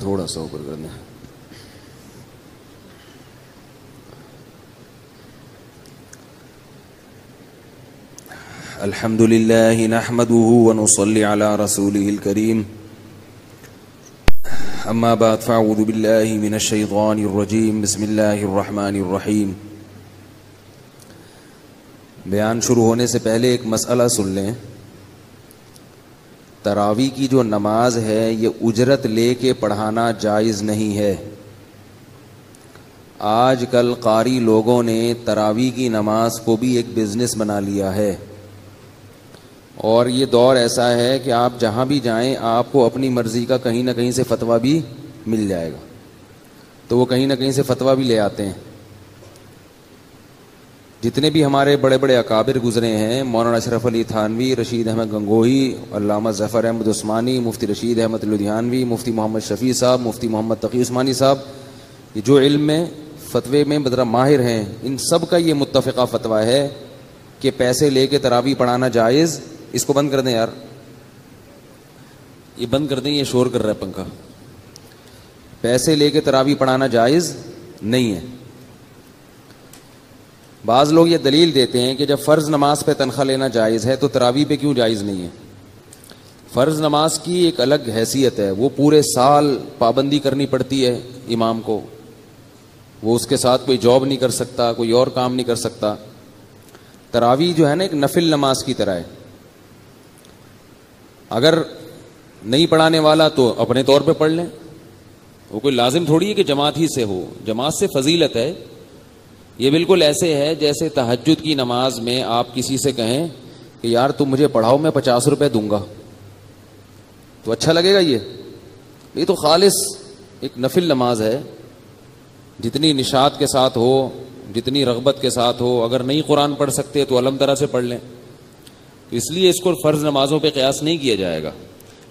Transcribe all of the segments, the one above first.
تھوڑا سا اوپر کرنا. الحمد للہ نحمده ونصلي على رسوله الكريم. اما بعد فاعوذ باللہ من الشیطان الرجیم. بسم اللہ الرحمن الرحیم. بیان شروع ہونے سے پہلے ایک مسئلہ سن لیں. تراویح کی جو نماز ہے یہ اجرت لے کے پڑھانا جائز نہیں ہے. آج کل قاری لوگوں نے تراویح کی نماز کو بھی ایک بزنس بنا لیا ہے، اور یہ دور ایسا ہے کہ آپ جہاں بھی جائیں آپ کو اپنی مرضی کا کہیں نہ کہیں سے فتویٰ بھی مل جائے گا. تو وہ کہیں نہ کہیں سے فتویٰ بھی لے آتے ہیں. جتنے بھی ہمارے بڑے بڑے اکابر گزرے ہیں، مولانا اشرف علی تھانوی، رشید احمد گنگوہی، علامہ ظفر احمد عثمانی، مفتی رشید احمد لدھیانوی، مفتی محمد شفیع صاحب، مفتی محمد تقی عثمانی صاحب، یہ جو علم میں فتوے میں بدرہ ماہر ہیں، ان سب کا یہ متفقہ فتویٰ ہے کہ پیسے لے کے تراویح پڑھانا جائز. اس کو بند کر دیں یار، یہ بند کر دیں، یہ شور کر رہا ہے پنکھا. پیسے لے کے تراویح پڑھانا جائز نہیں ہے. بعض لوگ یہ دلیل دیتے ہیں کہ جب فرض نماز پہ تنخواہ لینا جائز ہے تو تراویح پہ کیوں جائز نہیں ہے. فرض نماز کی ایک الگ حیثیت ہے، وہ پورے سال پابندی کرنی پڑتی ہے امام کو، وہ اس کے ساتھ کوئی جاب نہیں کر سکتا، کوئی اور کام نہیں کر سکتا. تراویح جو ہے نا ایک نفل نماز کی طرح ہے. اگر نہیں پڑھانے والا تو اپنے طور پہ پڑھ لیں، وہ کوئی لازم تھوڑی ہے کہ جماعت ہی سے ہو. جماعت سے فضیلت ہے. یہ بالکل ایسے ہے جیسے تہجد کی نماز میں آپ کسی سے کہیں کہ یار تم مجھے پڑھاؤ، میں 50 روپے دوں گا، تو اچھا لگے گا؟ یہ تو خالص ایک نفل نماز ہے. جتنی نشاط کے ساتھ ہو، جتنی رغبت کے ساتھ ہو. اگر نہیں قرآن پڑھ سکتے تو علم طرح سے پڑھ لیں. تو اس لیے اس کو فرض نمازوں پہ قیاس نہیں کیا جائے گا.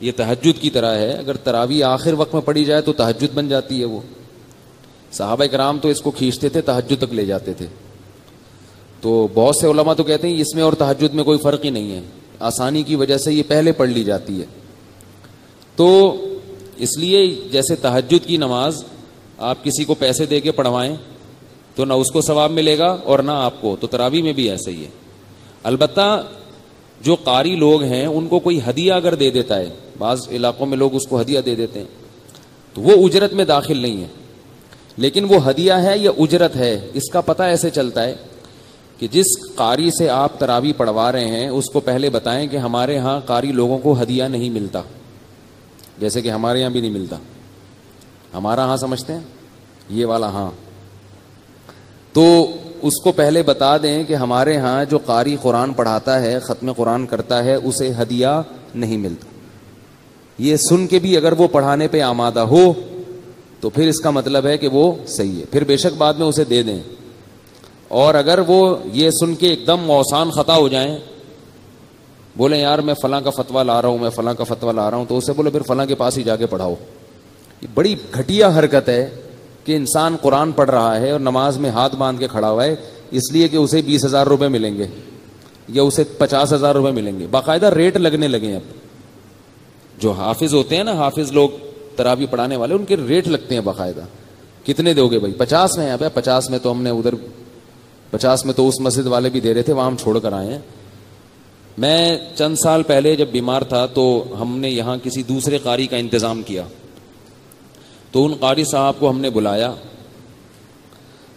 یہ تہجد کی طرح ہے. اگر تراویح آخر وقت میں پڑھی جائے تو تہجد بن جاتی ہے. وہ صحابہ کرام تو اس کو کھینچتے تھے، تہجد تک لے جاتے تھے. تو بہت سے علماء تو کہتے ہیں اس میں اور تہجد میں کوئی فرق ہی نہیں ہے، آسانی کی وجہ سے یہ پہلے پڑھ لی جاتی ہے. تو اس لیے جیسے تہجد کی نماز آپ کسی کو پیسے دے کے پڑھوائیں تو نہ اس کو ثواب ملے گا اور نہ آپ کو، تو تراویح میں بھی ایسا ہی ہے. البتہ جو قاری لوگ ہیں ان کو کوئی ہدیہ اگر دے دیتا ہے، بعض علاقوں میں لوگ اس کو ہدیہ دے دیتے ہیں، تو وہ اجرت میں داخل نہیں ہے. لیکن وہ ہدیہ ہے یا اجرت ہے، اس کا پتہ ایسے چلتا ہے کہ جس قاری سے آپ تراویح پڑھوا رہے ہیں اس کو پہلے بتائیں کہ ہمارے ہاں قاری لوگوں کو ہدیہ نہیں ملتا، جیسے کہ ہمارے یہاں بھی نہیں ملتا. ہمارا ہاں سمجھتے ہیں یہ والا ہاں، تو اس کو پہلے بتا دیں کہ ہمارے ہاں جو قاری قرآن پڑھاتا ہے، ختم قرآن کرتا ہے، اسے ہدیہ نہیں ملتا. یہ سن کے بھی اگر وہ پڑھانے پہ آمادہ ہو تو پھر اس کا مطلب ہے کہ وہ صحیح ہے. پھر بے شک بعد میں اسے دے دیں. اور اگر وہ یہ سن کے ایک دم موسان خطا ہو جائیں، بولیں یار میں فلاں کا فتویٰ لا رہا ہوں، میں فلاں کا فتویٰ لا رہا ہوں، تو اسے بولے پھر فلاں کے پاس ہی جا کے پڑھاؤ. یہ بڑی گھٹیا حرکت ہے کہ انسان قرآن پڑھ رہا ہے اور نماز میں ہاتھ باندھ کے کھڑا ہوا ہے اس لیے کہ اسے 20,000 روپے ملیں گے یا اسے 50,000 روپے ملیں گے. باقاعدہ ریٹ لگنے لگے ہیں. اب جو حافظ ہوتے ہیں نا، حافظ لوگ تراویح پڑھانے والے، ان کے ریٹ لگتے ہیں باقاعدہ. کتنے دو گے بھائی؟ 50 میں. اب 50 میں تو ہم نے ادھر 50 میں تو اس مسجد والے بھی دے رہے تھے، وہاں ہم چھوڑ کر آئے ہیں. میں چند سال پہلے جب بیمار تھا تو ہم نے یہاں کسی دوسرے قاری کا انتظام کیا، تو ان قاری صاحب کو ہم نے بلایا،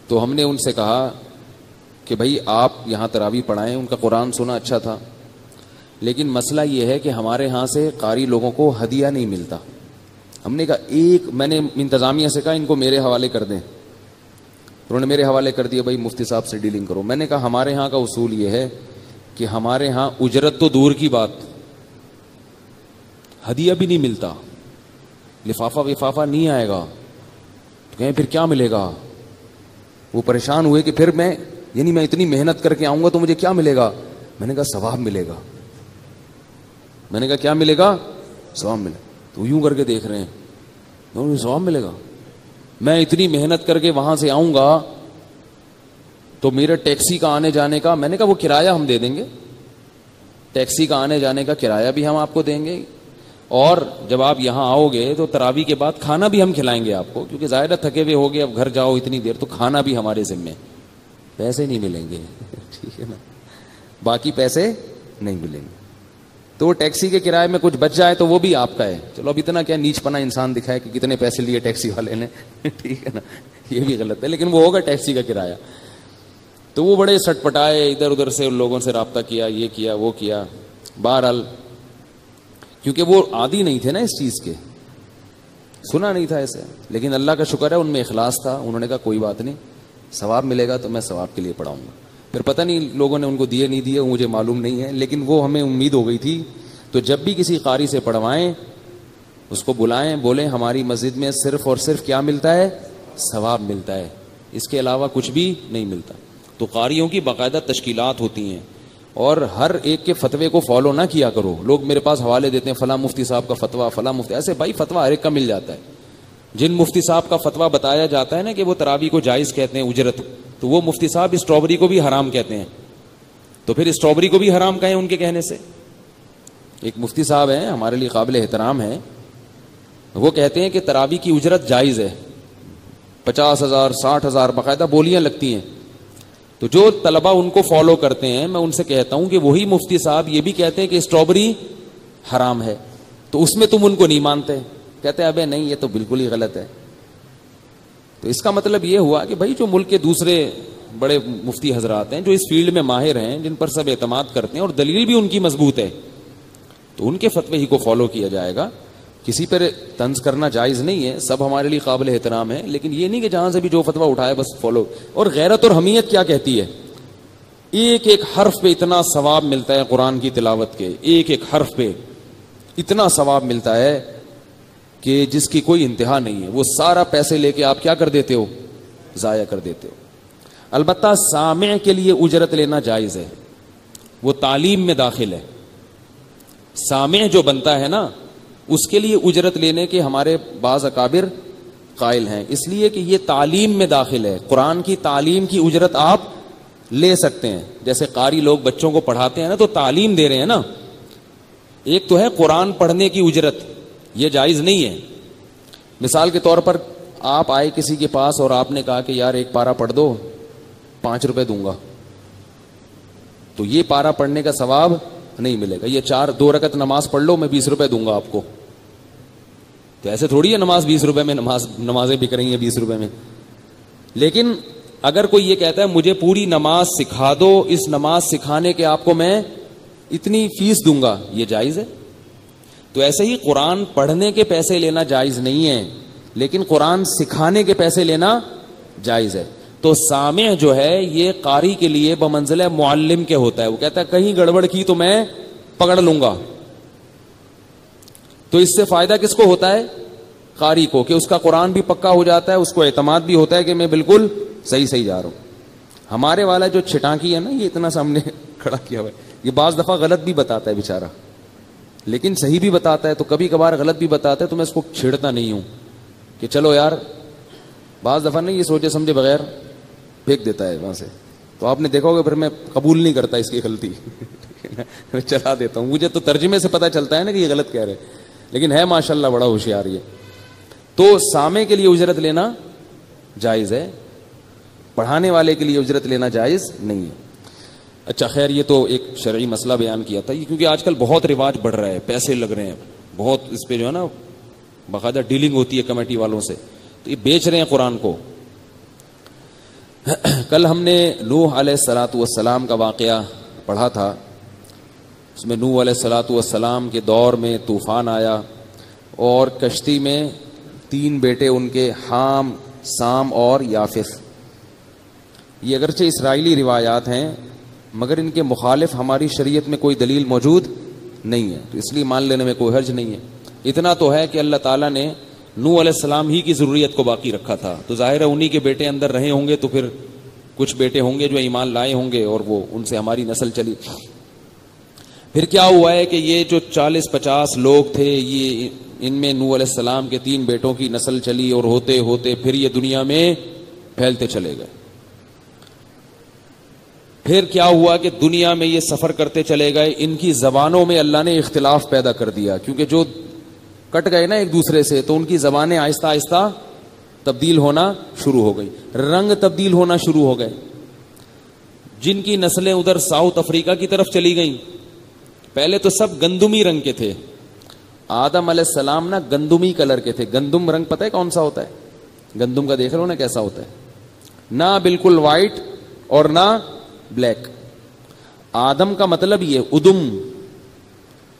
تو ہم نے ان سے کہا کہ بھائی آپ یہاں تراویح پڑھائیں. ان کا قرآن سنا اچھا تھا، لیکن مسئلہ یہ ہے کہ ہمارے ہاں سے قاری لوگوں کو ہدیہ نہیں ملتا. ہم نے کہا میں نے انتظامیہ سے کہا ان کو میرے حوالے کر دیں. انہوں نے میرے حوالے کر دیا، بھائی مفتی صاحب سے ڈیلنگ کرو. میں نے کہا ہمارے ہاں کا اصول یہ ہے کہ ہمارے ہاں اجرت تو دور کی بات، ہدیہ بھی نہیں ملتا، لفافہ وفافہ نہیں آئے گا. تو کہیں پھر کیا ملے گا؟ وہ پریشان ہوئے کہ پھر میں اتنی محنت کر کے آؤں گا تو مجھے کیا ملے گا؟ میں نے کہا ثواب ملے گا. میں نے کہا کیا ملے گا؟ ثواب ملے. تو یوں کر کے دیکھ رہے ہیں. ثواب ملے گا. میں اتنی محنت کر کے وہاں سے آؤں گا تو میرے ٹیکسی کا آنے جانے کا, میں نے کہا وہ کرایہ ہم دے دیں گے, ٹیکسی کا آنے جانے کا کرایہ بھی ہم آپ کو دیں گے, اور جب آپ یہاں آؤ گے تو تراویح کے بعد کھانا بھی ہم کھلائیں گے آپ کو, کیونکہ ظاہر تھکے ہوئے ہو گے, اب گھر جاؤ اتنی دیر, تو کھانا بھی ہمارے ذمے, پیسے نہیں ملیں گے. ٹھیک ہے نا, باقی پیسے نہیں ملیں گے. تو وہ ٹیکسی کے کرائے میں کچھ بچ جائے تو وہ بھی آپ کا ہے. چلو اب اتنا کیا نیچ پنا انسان دکھائے کہ کتنے پیسے لیے ٹیکسی والے نے. ٹھیک ہے نا, یہ بھی غلط ہے, لیکن وہ ہوگا ٹیکسی کا کرایہ. تو وہ بڑے سٹ پٹائے, ادھر ادھر سے ان لوگوں سے رابطہ کیا, یہ کیا وہ کیا. بہرحال کیونکہ وہ عادی نہیں تھے نا اس چیز کے, سنا نہیں تھا ایسے, لیکن اللہ کا شکر ہے ان میں اخلاص تھا. انہوں نے کہا کوئی بات نہیں, ثواب ملے گا تو میں ثواب کے لیے پڑھاؤں گا. پھر پتہ نہیں لوگوں نے ان کو دیے نہیں دیے, مجھے معلوم نہیں ہے, لیکن وہ ہمیں امید ہو گئی تھی. تو جب بھی کسی قاری سے پڑھوائیں اس کو بلائیں, بولیں ہماری مسجد میں صرف اور صرف کیا ملتا ہے, ثواب ملتا ہے, اس کے علاوہ کچھ بھی نہیں ملتا. تو قاریوں کی باقاعدہ تشکیلات ہوتی ہیں, اور ہر ایک کے فتوے کو فالو نہ کیا کرو. لوگ میرے پاس حوالے دیتے ہیں, فلاں مفتی صاحب کا فتویٰ, فلاں مفتی, ایسے بھائی فتویٰ ہر ایک کا مل جاتا ہے. جن مفتی صاحب کا فتویٰ بتایا جاتا ہے نا کہ وہ تراویح کو جائز کہتے ہیں اجرت, تو وہ مفتی صاحب اسٹرابری کو بھی حرام کہتے ہیں. تو پھر اسٹرابری کو بھی حرام کہیں ان کے کہنے سے. ایک مفتی صاحب ہیں ہمارے لیے قابل احترام ہیں, وہ کہتے ہیں کہ تراویح کی اجرت جائز ہے, 50,000 60,000 باقاعدہ بولیاں لگتی ہیں. تو جو طلبہ ان کو فالو کرتے ہیں, میں ان سے کہتا ہوں کہ وہی مفتی صاحب یہ بھی کہتے ہیں کہ اسٹرابری حرام ہے, تو اس میں تم ان کو نہیں مانتے. کہتے ہیں ابے نہیں, یہ تو بالکل ہی غلط ہے. تو اس کا مطلب یہ ہوا کہ بھائی جو ملک کے دوسرے بڑے مفتی حضرات ہیں جو اس فیلڈ میں ماہر ہیں, جن پر سب اعتماد کرتے ہیں اور دلیل بھی ان کی مضبوط ہے, تو ان کے فتوے ہی کو فالو کیا جائے گا. کسی پر طنز کرنا جائز نہیں ہے, سب ہمارے لیے قابل احترام ہے, لیکن یہ نہیں کہ جہاں سے بھی جو فتویٰ اٹھائے بس فالو. اور غیرت اور حمیت کیا کہتی ہے, ایک ایک حرف پہ اتنا ثواب ملتا ہے قرآن کی تلاوت کے, ایک ایک حرف پہ اتنا ثواب ملتا ہے کہ جس کی کوئی انتہا نہیں ہے. وہ سارا پیسے لے کے آپ کیا کر دیتے ہو, ضائع کر دیتے ہو. البتہ سامع کے لیے اجرت لینا جائز ہے, وہ تعلیم میں داخل ہے. سامع جو بنتا ہے نا, اس کے لیے اجرت لینے کے ہمارے بعض اکابر قائل ہیں, اس لیے کہ یہ تعلیم میں داخل ہے. قرآن کی تعلیم کی اجرت آپ لے سکتے ہیں. جیسے قاری لوگ بچوں کو پڑھاتے ہیں نا, تو تعلیم دے رہے ہیں نا. ایک تو ہے قرآن پڑھنے کی اجرت, یہ جائز نہیں ہے. مثال کے طور پر آپ آئے کسی کے پاس اور آپ نے کہا کہ یار ایک پارہ پڑھ دو, 5 روپے دوں گا, تو یہ پارہ پڑھنے کا ثواب نہیں ملے گا. یہ 2 رکعت نماز پڑھ لو, میں 20 روپے دوں گا آپ کو. تو ایسے تھوڑی ہے نماز 20 روپے میں, نمازیں بک رہی ہیں 20 روپے میں. لیکن اگر کوئی یہ کہتا ہے مجھے پوری نماز سکھا دو, اس نماز سکھانے کے آپ کو میں اتنی فیس دوں گا, یہ جائز ہے. تو ایسے ہی قرآن پڑھنے کے پیسے لینا جائز نہیں ہے, لیکن قرآن سکھانے کے پیسے لینا جائز ہے. تو سامع جو ہے یہ قاری کے لیے بمنزلہ معلم کے ہوتا ہے. وہ کہتا ہے کہیں گڑبڑ کی تو میں پکڑ لوں گا. تو اس سے فائدہ کس کو ہوتا ہے, قاری کو, کہ اس کا قرآن بھی پکا ہو جاتا ہے, اس کو اعتماد بھی ہوتا ہے کہ میں بالکل صحیح جا رہا ہوں. ہمارے والا جو چھٹانکی ہے نا, یہ اتنا سامنے کھڑا کیا ہوا ہے, یہ بعض دفعہ غلط بھی بتاتا ہے بیچارہ, لیکن صحیح بھی بتاتا ہے. تو کبھی کبھار غلط بھی بتاتا ہے, تو میں اس کو چھیڑتا نہیں ہوں کہ چلو یار. بعض دفعہ نہیں, یہ سوچے سمجھے بغیر پھینک دیتا ہے وہاں سے. تو آپ نے دیکھا ہوگا پھر میں قبول نہیں کرتا اس کی غلطی, میں چلا دیتا ہوں. مجھے تو ترجمے سے پتہ چلتا ہے نا کہ یہ غلط کہہ رہے, لیکن ہے ماشاءاللہ بڑا ہوشیار یہ. تو سامع کے لیے اجرت لینا جائز ہے, پڑھانے والے کے لیے اجرت لینا جائز نہیں ہے. اچھا خیر, یہ تو ایک شرعی مسئلہ بیان کیا تھا, کیونکہ آج کل بہت رواج بڑھ رہا ہے, پیسے لگ رہے ہیں بہت, اس پہ جو ہے نا باقاعدہ ڈیلنگ ہوتی ہے کمیٹی والوں سے, تو یہ بیچ رہے ہیں قرآن کو. کل ہم نے نوح علیہ الصلوۃ والسلام کا واقعہ پڑھا تھا. اس میں نوح علیہ الصلوۃ والسلام کے دور میں طوفان آیا, اور کشتی میں 3 بیٹے ان کے, حام, سام اور یافث. یہ اگرچہ اسرائیلی روایات ہیں, مگر ان کے مخالف ہماری شریعت میں کوئی دلیل موجود نہیں ہے, تو اس لیے مان لینے میں کوئی حرج نہیں ہے. اتنا تو ہے کہ اللہ تعالیٰ نے نوح علیہ السلام ہی کی ضروریت کو باقی رکھا تھا, تو ظاہر ہے انہی کے بیٹے اندر رہے ہوں گے, تو پھر کچھ بیٹے ہوں گے جو ایمان لائے ہوں گے, اور وہ ان سے ہماری نسل چلی. پھر کیا ہوا ہے کہ یہ جو 40-50 لوگ تھے, یہ ان میں نوح علیہ السلام کے 3 بیٹوں کی نسل چلی اور ہوتے ہوتے پھر یہ دنیا میں پھیلتے چلے گئے. پھر کیا ہوا کہ دنیا میں یہ سفر کرتے چلے گئے, ان کی زبانوں میں اللہ نے اختلاف پیدا کر دیا, کیونکہ جو کٹ گئے نا ایک دوسرے سے تو ان کی زبانیں آہستہ آہستہ تبدیل ہونا شروع ہو گئی, رنگ تبدیل ہونا شروع ہو گئے. جن کی نسلیں ادھر ساؤتھ افریقہ کی طرف چلی گئیں, پہلے تو سب گندمی رنگ کے تھے. آدم علیہ السلام نا گندمی کلر کے تھے. گندم رنگ پتہ ہے کون سا ہوتا ہے؟ گندم کا دیکھ رہے ہو نا کیسا ہوتا ہے, نہ بالکل وائٹ اور نہ بلیک. آدم کا مطلب یہ ادم,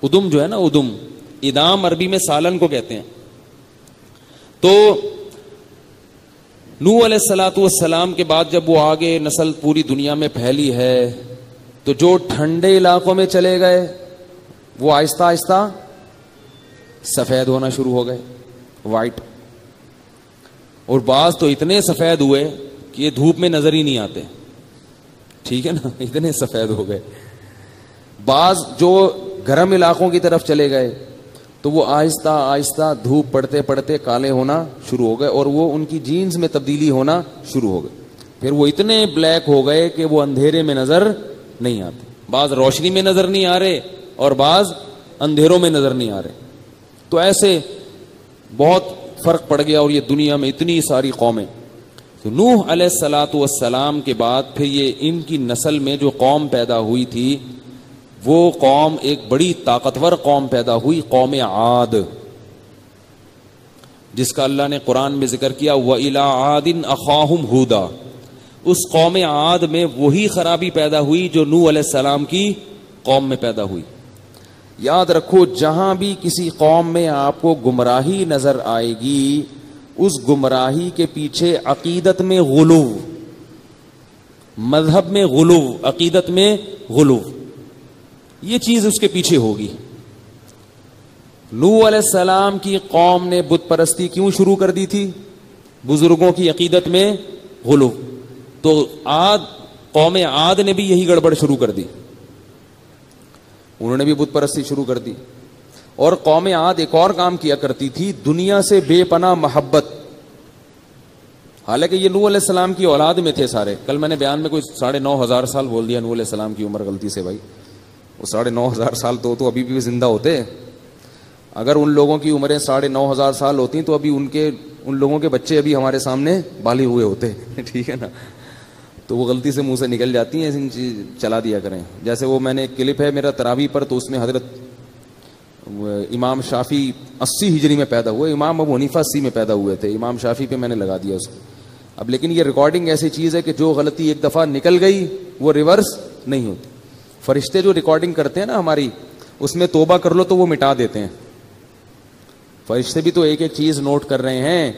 ادم جو ہے نا ادم, ادام عربی میں سالن کو کہتے ہیں. تو نوح علیہ الصلوۃ والسلام کے بعد جب وہ آگے نسل پوری دنیا میں پھیلی ہے تو جو ٹھنڈے علاقوں میں چلے گئے وہ آہستہ آہستہ سفید ہونا شروع ہو گئے, وائٹ. اور بعض تو اتنے سفید ہوئے کہ یہ دھوپ میں نظر ہی نہیں آتے, ٹھیک ہے نا, اتنے سفید ہو گئے. بعض جو گرم علاقوں کی طرف چلے گئے تو وہ آہستہ آہستہ دھوپ پڑتے پڑتے کالے ہونا شروع ہو گئے اور وہ ان کی جینز میں تبدیلی ہونا شروع ہو گئی. پھر وہ اتنے بلیک ہو گئے کہ وہ اندھیرے میں نظر نہیں آتے. بعض روشنی میں نظر نہیں آ رہے اور بعض اندھیروں میں نظر نہیں آ رہے. تو ایسے بہت فرق پڑ گیا اور یہ دنیا میں اتنی ساری قومیں. تو نوح علیہ الصلوۃ والسلام کے بعد پھر یہ ان کی نسل میں جو قوم پیدا ہوئی تھی وہ قوم ایک بڑی طاقتور قوم پیدا ہوئی, قوم عاد, جس کا اللہ نے قرآن میں ذکر کیا وَإِلَىٰ عَادٍ أَخَاهُمْ هُودًا. اس قوم عاد میں وہی خرابی پیدا ہوئی جو نوح علیہ السلام کی قوم میں پیدا ہوئی. یاد رکھو جہاں بھی کسی قوم میں آپ کو گمراہی نظر آئے گی اس گمراہی کے پیچھے عقیدت میں غلو, مذہب میں غلو, عقیدت میں غلو, یہ چیز اس کے پیچھے ہوگی. نوح علیہ السلام کی قوم نے بت پرستی کیوں شروع کر دی تھی؟ بزرگوں کی عقیدت میں غلو. تو قوم عاد نے بھی یہی گڑبڑ شروع کر دی, انہوں نے بھی بت پرستی شروع کر دی. اور قوم عاد ایک اور کام کیا کرتی تھی, دنیا سے بے پناہ محبت. حالانکہ یہ نوح علیہ السلام کی اولاد میں تھے سارے. کل میں نے بیان میں کوئی 9,500 سال بول دیا نوح علیہ السلام کی عمر غلطی سے. بھائی وہ 9,500 سال تو ابھی بھی زندہ ہوتے. اگر ان لوگوں کی عمریں 9,500 سال ہوتی تو ابھی ان لوگوں کے بچے ابھی ہمارے سامنے بالغ ہوئے ہوتے. ٹھیک ہے نا, تو وہ غلطی سے منہ سے نکل جاتی ہیں, ایسی چیز چلا دیا کریں. جیسے وہ میں نے ایک کلپ ہے میرا تراویح پر, تو اس میں حضرت امام شافی 80 ہجری میں پیدا ہوئے, امام ابو حنیفہ 80 میں پیدا ہوئے تھے. امام شافی پہ میں نے لگا دیا اس کو. اب لیکن یہ ریکارڈنگ ایسی چیز ہے کہ جو غلطی ایک دفعہ نکل گئی وہ ریورس نہیں ہوتی. فرشتے جو ریکارڈنگ کرتے ہیں نا ہماری, اس میں توبہ کر لو تو وہ مٹا دیتے ہیں. فرشتے بھی تو ایک ایک چیز نوٹ کر رہے ہیں,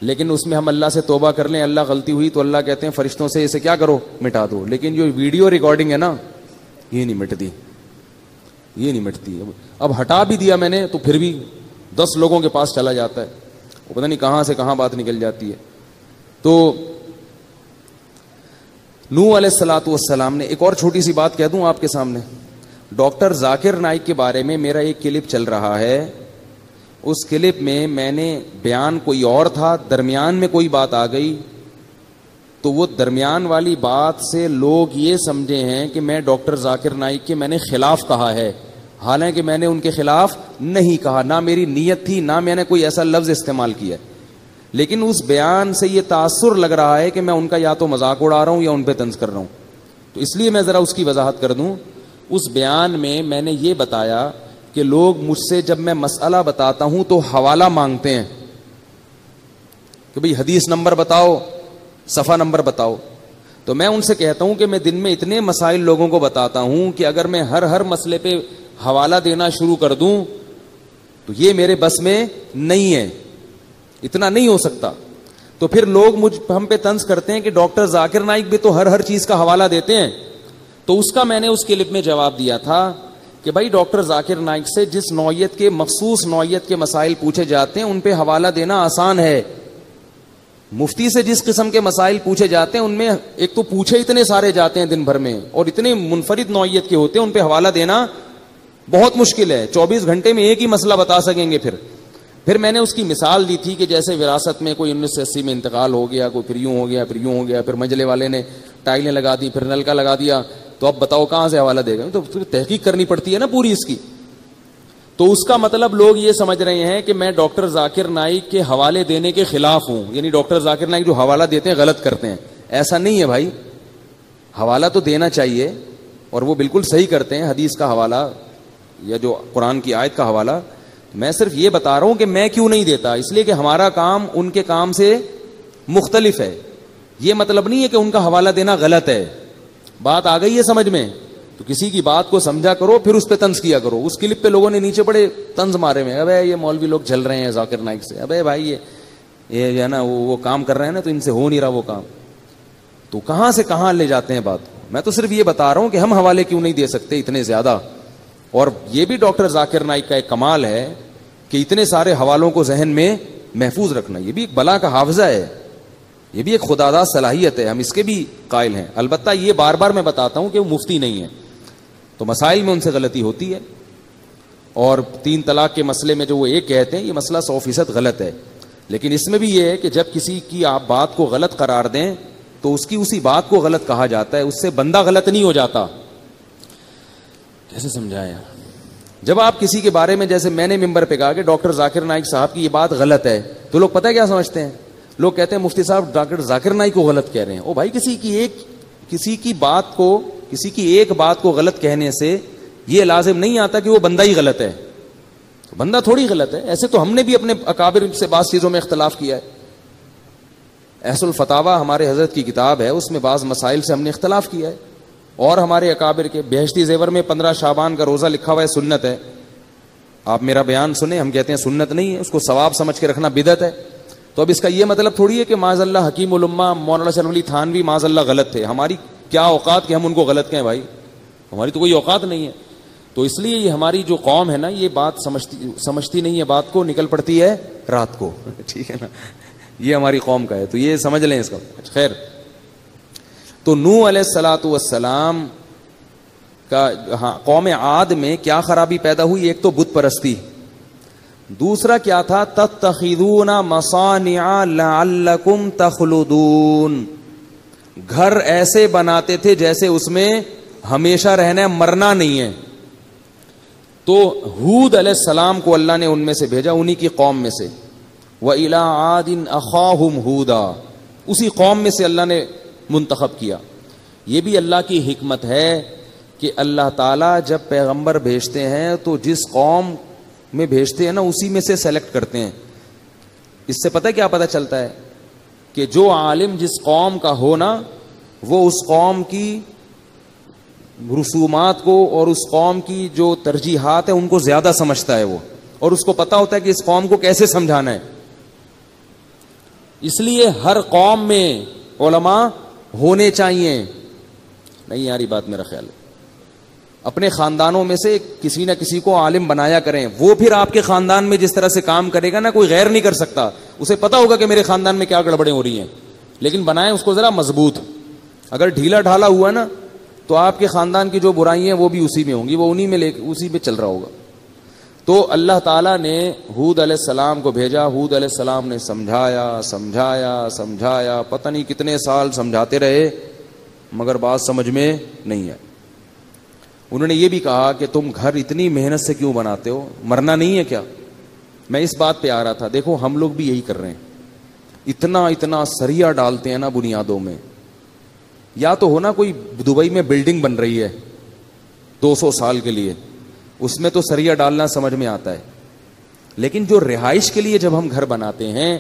لیکن اس میں ہم اللہ سے توبہ کر لیں, اللہ غلطی ہوئی تو اللہ کہتے ہیں فرشتوں سے اسے کیا کرو, مٹا دو. لیکن جو ویڈیو ریکارڈنگ ہے نا یہ نہیں مٹتی, یہ نہیں مٹتی. اب ہٹا بھی دیا میں نے تو پھر بھی 10 لوگوں کے پاس چلا جاتا ہے, وہ پتہ نہیں کہاں سے کہاں بات نکل جاتی ہے. تو نوح علیہ الصلوۃ والسلام نے, ایک اور چھوٹی سی بات کہہ دوں آپ کے سامنے, ڈاکٹر ذاکر نائک کے بارے میں میرا ایک کلپ چل رہا ہے. اس کلپ میں نے بیان کوئی اور تھا, درمیان میں کوئی بات آ گئی, تو وہ درمیان والی بات سے لوگ یہ سمجھے ہیں کہ میں ڈاکٹر ذاکر نائک کے میں نے خلاف کہا ہے. حالانکہ میں نے ان کے خلاف نہیں کہا, نہ میری نیت تھی, نہ میں نے کوئی ایسا لفظ استعمال کیا. لیکن اس بیان سے یہ تاثر لگ رہا ہے کہ میں ان کا یا تو مذاق اڑا رہا ہوں یا ان پہ طنز کر رہا ہوں. تو اس لیے میں ذرا اس کی وضاحت کر دوں. اس بیان میں نے یہ بتایا کہ لوگ مجھ سے جب میں مسئلہ بتاتا ہوں تو حوالہ مانگتے ہیں کہ بھئی حدیث نمبر بتاؤ, صفحہ نمبر بتاؤ. تو میں ان سے کہتا ہوں کہ میں دن میں اتنے مسائل لوگوں کو بتاتا ہوں کہ اگر میں ہر مسئلے پہ حوالہ دینا شروع کر دوں تو یہ میرے بس میں نہیں ہے, اتنا نہیں ہو سکتا. تو پھر لوگ ہم پہ طنز کرتے ہیں کہ ڈاکٹر ذاکر نائک بھی تو ہر چیز کا حوالہ دیتے ہیں. تو اس کا میں نے اس کلپ میں جواب دیا تھا کہ بھائی ڈاکٹر ذاکر نائک سے جس نوعیت کے مخصوص نوعیت کے مسائل پوچھے جاتے ہیں ان پہ حوالہ دینا آسان ہے. مفتی سے جس قسم کے مسائل پوچھے جاتے ہیں ان میں ایک تو پوچھے اتنے سارے جاتے ہیں دن بھر میں, اور اتنے منفرد نوعیت کے ہوتے ہیں, ان پہ حوالہ دینا بہت مشکل ہے 24 گھنٹے میں ایک ہی مسئلہ بتا سکیں گے. پھر میں نے اس کی مثال دی تھی کہ جیسے وراثت میں کوئی 1980 میں انتقال ہو گیا, کوئی پھر یوں ہو گیا, پھر یوں ہو گیا, پھر مجلے والے نے ٹائلیں لگا دی, پھر نلکا لگا دیا, تو اب بتاؤ کہاں سے حوالہ دے گا؟ تو تحقیق کرنی پڑتی ہے نا پوری اس کی. تو اس کا مطلب لوگ یہ سمجھ رہے ہیں کہ میں ڈاکٹر ذاکر نائک کے حوالے دینے کے خلاف ہوں, یعنی ڈاکٹر ذاکر نائک جو حوالہ دیتے ہیں غلط کرتے ہیں. ایسا نہیں ہے بھائی, حوالہ تو دینا چاہیے اور وہ بالکل صحیح کرتے ہیں, حدیث کا حوالہ یا جو قرآن کی آیت کا حوالہ. میں صرف یہ بتا رہا ہوں کہ میں کیوں نہیں دیتا, اس لیے کہ ہمارا کام ان کے کام سے مختلف ہے. یہ مطلب نہیں ہے کہ ان کا حوالہ دینا غلط ہے. بات آ گئی ہے سمجھ میں؟ تو کسی کی بات کو سمجھا کرو, پھر اس پہ طنز کیا کرو. اس کلپ پہ لوگوں نے نیچے بڑے طنز مارے ہوئے, ابے یہ مولوی لوگ جل رہے ہیں ذاکر نائک سے, ابے بھائی یہ جو ہے نا وہ کام کر رہے ہیں نا, تو ان سے ہو نہیں رہا وہ کام. تو کہاں سے کہاں لے جاتے ہیں بات. میں تو صرف یہ بتا رہا ہوں کہ ہم حوالے کیوں نہیں دے سکتے اتنے زیادہ. اور یہ بھی ڈاکٹر ذاکر نائک کا ایک کمال ہے کہ اتنے سارے حوالوں کو ذہن میں محفوظ رکھنا. یہ بھی ایک بلا کا حافظہ ہے, یہ بھی ایک خداداد صلاحیت ہے, ہم اس کے بھی قائل ہیں. البتہ یہ بار بار میں بتاتا ہوں کہ وہ مفتی نہیں ہے, تو مسائل میں ان سے غلطی ہوتی ہے. اور 3 طلاق کے مسئلے میں جو وہ ایک کہتے ہیں, یہ مسئلہ 100% غلط ہے. لیکن اس میں بھی یہ ہے کہ جب کسی کی آپ بات کو غلط قرار دیں تو اس کی اسی بات کو غلط کہا جاتا ہے, اس سے بندہ غلط نہیں ہو جاتا. کیسے سمجھایا؟ جب آپ کسی کے بارے میں, جیسے میں نے ممبر پہ کہا کہ ڈاکٹر ذاکر نائک صاحب کی یہ بات غلط ہے, تو لوگ پتہ ہے کیا سمجھتے ہیں؟ لوگ کہتے ہیں مفتی صاحب ڈاکٹر ذاکر نائک کو غلط کہہ رہے ہیں. او بھائی, کسی کی ایک بات کو غلط کہنے سے یہ لازم نہیں آتا کہ وہ بندہ ہی غلط ہے. بندہ تھوڑی غلط ہے. ایسے تو ہم نے بھی اپنے اکابر سے بعض چیزوں میں اختلاف کیا ہے. احس الفتاوی ہمارے حضرت کی کتاب ہے, اس میں بعض مسائل سے ہم نے اختلاف کیا ہے. اور ہمارے اکابر کے بہشتی زیور میں 15 شعبان کا روزہ لکھا ہوا ہے, سنت ہے. آپ میرا بیان سنیں, ہم کہتے ہیں سنت نہیں ہے, اس کو ثواب سمجھ کے رکھنا بدعت ہے. تو اب اس کا یہ مطلب تھوڑی ہے کہ معاذ اللہ حکیم الامہ مولانا شرف علی تھانوی معاذ اللہ غلط تھے. ہماری کیا اوقات کہ ہم ان کو غلط کہیں بھائی, ہماری تو کوئی اوقات نہیں ہے. تو اس لیے یہ ہماری جو قوم ہے نا, یہ بات سمجھتی نہیں ہے, بات کو نکل پڑتی ہے رات کو. ٹھیک ہے نا, یہ ہماری قوم کا ہے, تو یہ سمجھ لیں اس کا. خیر, تو نوح علیہ الصلوۃ والسلام کا قوم عاد میں کیا خرابی پیدا ہوئی؟ ایک تو بت پرستی, دوسرا کیا تھا؟ تتخذون مصانع لعلکم تخلدون. گھر ایسے بناتے تھے جیسے اس میں ہمیشہ رہنا ہے, مرنا نہیں ہے. تو ہود علیہ السلام کو اللہ نے ان میں سے بھیجا, انہی کی قوم میں سے. وَإِلَىٰ عَادٍ أَخَاهُمْ هُودًا, اسی قوم میں سے اللہ نے منتخب کیا. یہ بھی اللہ کی حکمت ہے کہ اللہ تعالیٰ جب پیغمبر بھیجتے ہیں تو جس قوم میں بھیجتے ہیں نا, اسی میں سے سلیکٹ کرتے ہیں. اس سے پتہ کیا پتہ چلتا ہے؟ کہ جو عالم جس قوم کا ہونا, وہ اس قوم کی رسومات کو اور اس قوم کی جو ترجیحات ہیں ان کو زیادہ سمجھتا ہے وہ, اور اس کو پتہ ہوتا ہے کہ اس قوم کو کیسے سمجھانا ہے. اس لیے ہر قوم میں علماء ہونے چاہیے. نہیں یاری بات میرا خیال ہے, اپنے خاندانوں میں سے کسی نہ کسی کو عالم بنایا کریں. وہ پھر آپ کے خاندان میں جس طرح سے کام کرے گا نا, کوئی غیر نہیں کر سکتا. اسے پتا ہوگا کہ میرے خاندان میں کیا گڑبڑیں ہو رہی ہیں, لیکن بنائیں اس کو ذرا مضبوط. اگر ڈھیلا ڈھالا ہوا نا تو آپ کے خاندان کی جو برائیاں ہیں وہ بھی اسی میں ہوں گی, وہ انہی میں اسی میں چل رہا ہوگا. تو اللہ تعالیٰ نے ہود علیہ السلام کو بھیجا. ہود علیہ السلام نے سمجھایا, پتہ نہیں کتنے سال سمجھاتے رہے, مگر بات سمجھ میں نہیں ہے. انہوں نے یہ بھی کہا کہ تم گھر اتنی محنت سے کیوں بناتے ہو, مرنا نہیں ہے کیا؟ میں اس بات پہ آ رہا تھا. دیکھو ہم لوگ بھی یہی کر رہے ہیں, اتنا سریا ڈالتے ہیں نا بنیادوں میں. یا تو ہونا کوئی دبئی میں بلڈنگ بن رہی ہے 200 سال کے لیے, اس میں تو سریا ڈالنا سمجھ میں آتا ہے. لیکن جو رہائش کے لیے جب ہم گھر بناتے ہیں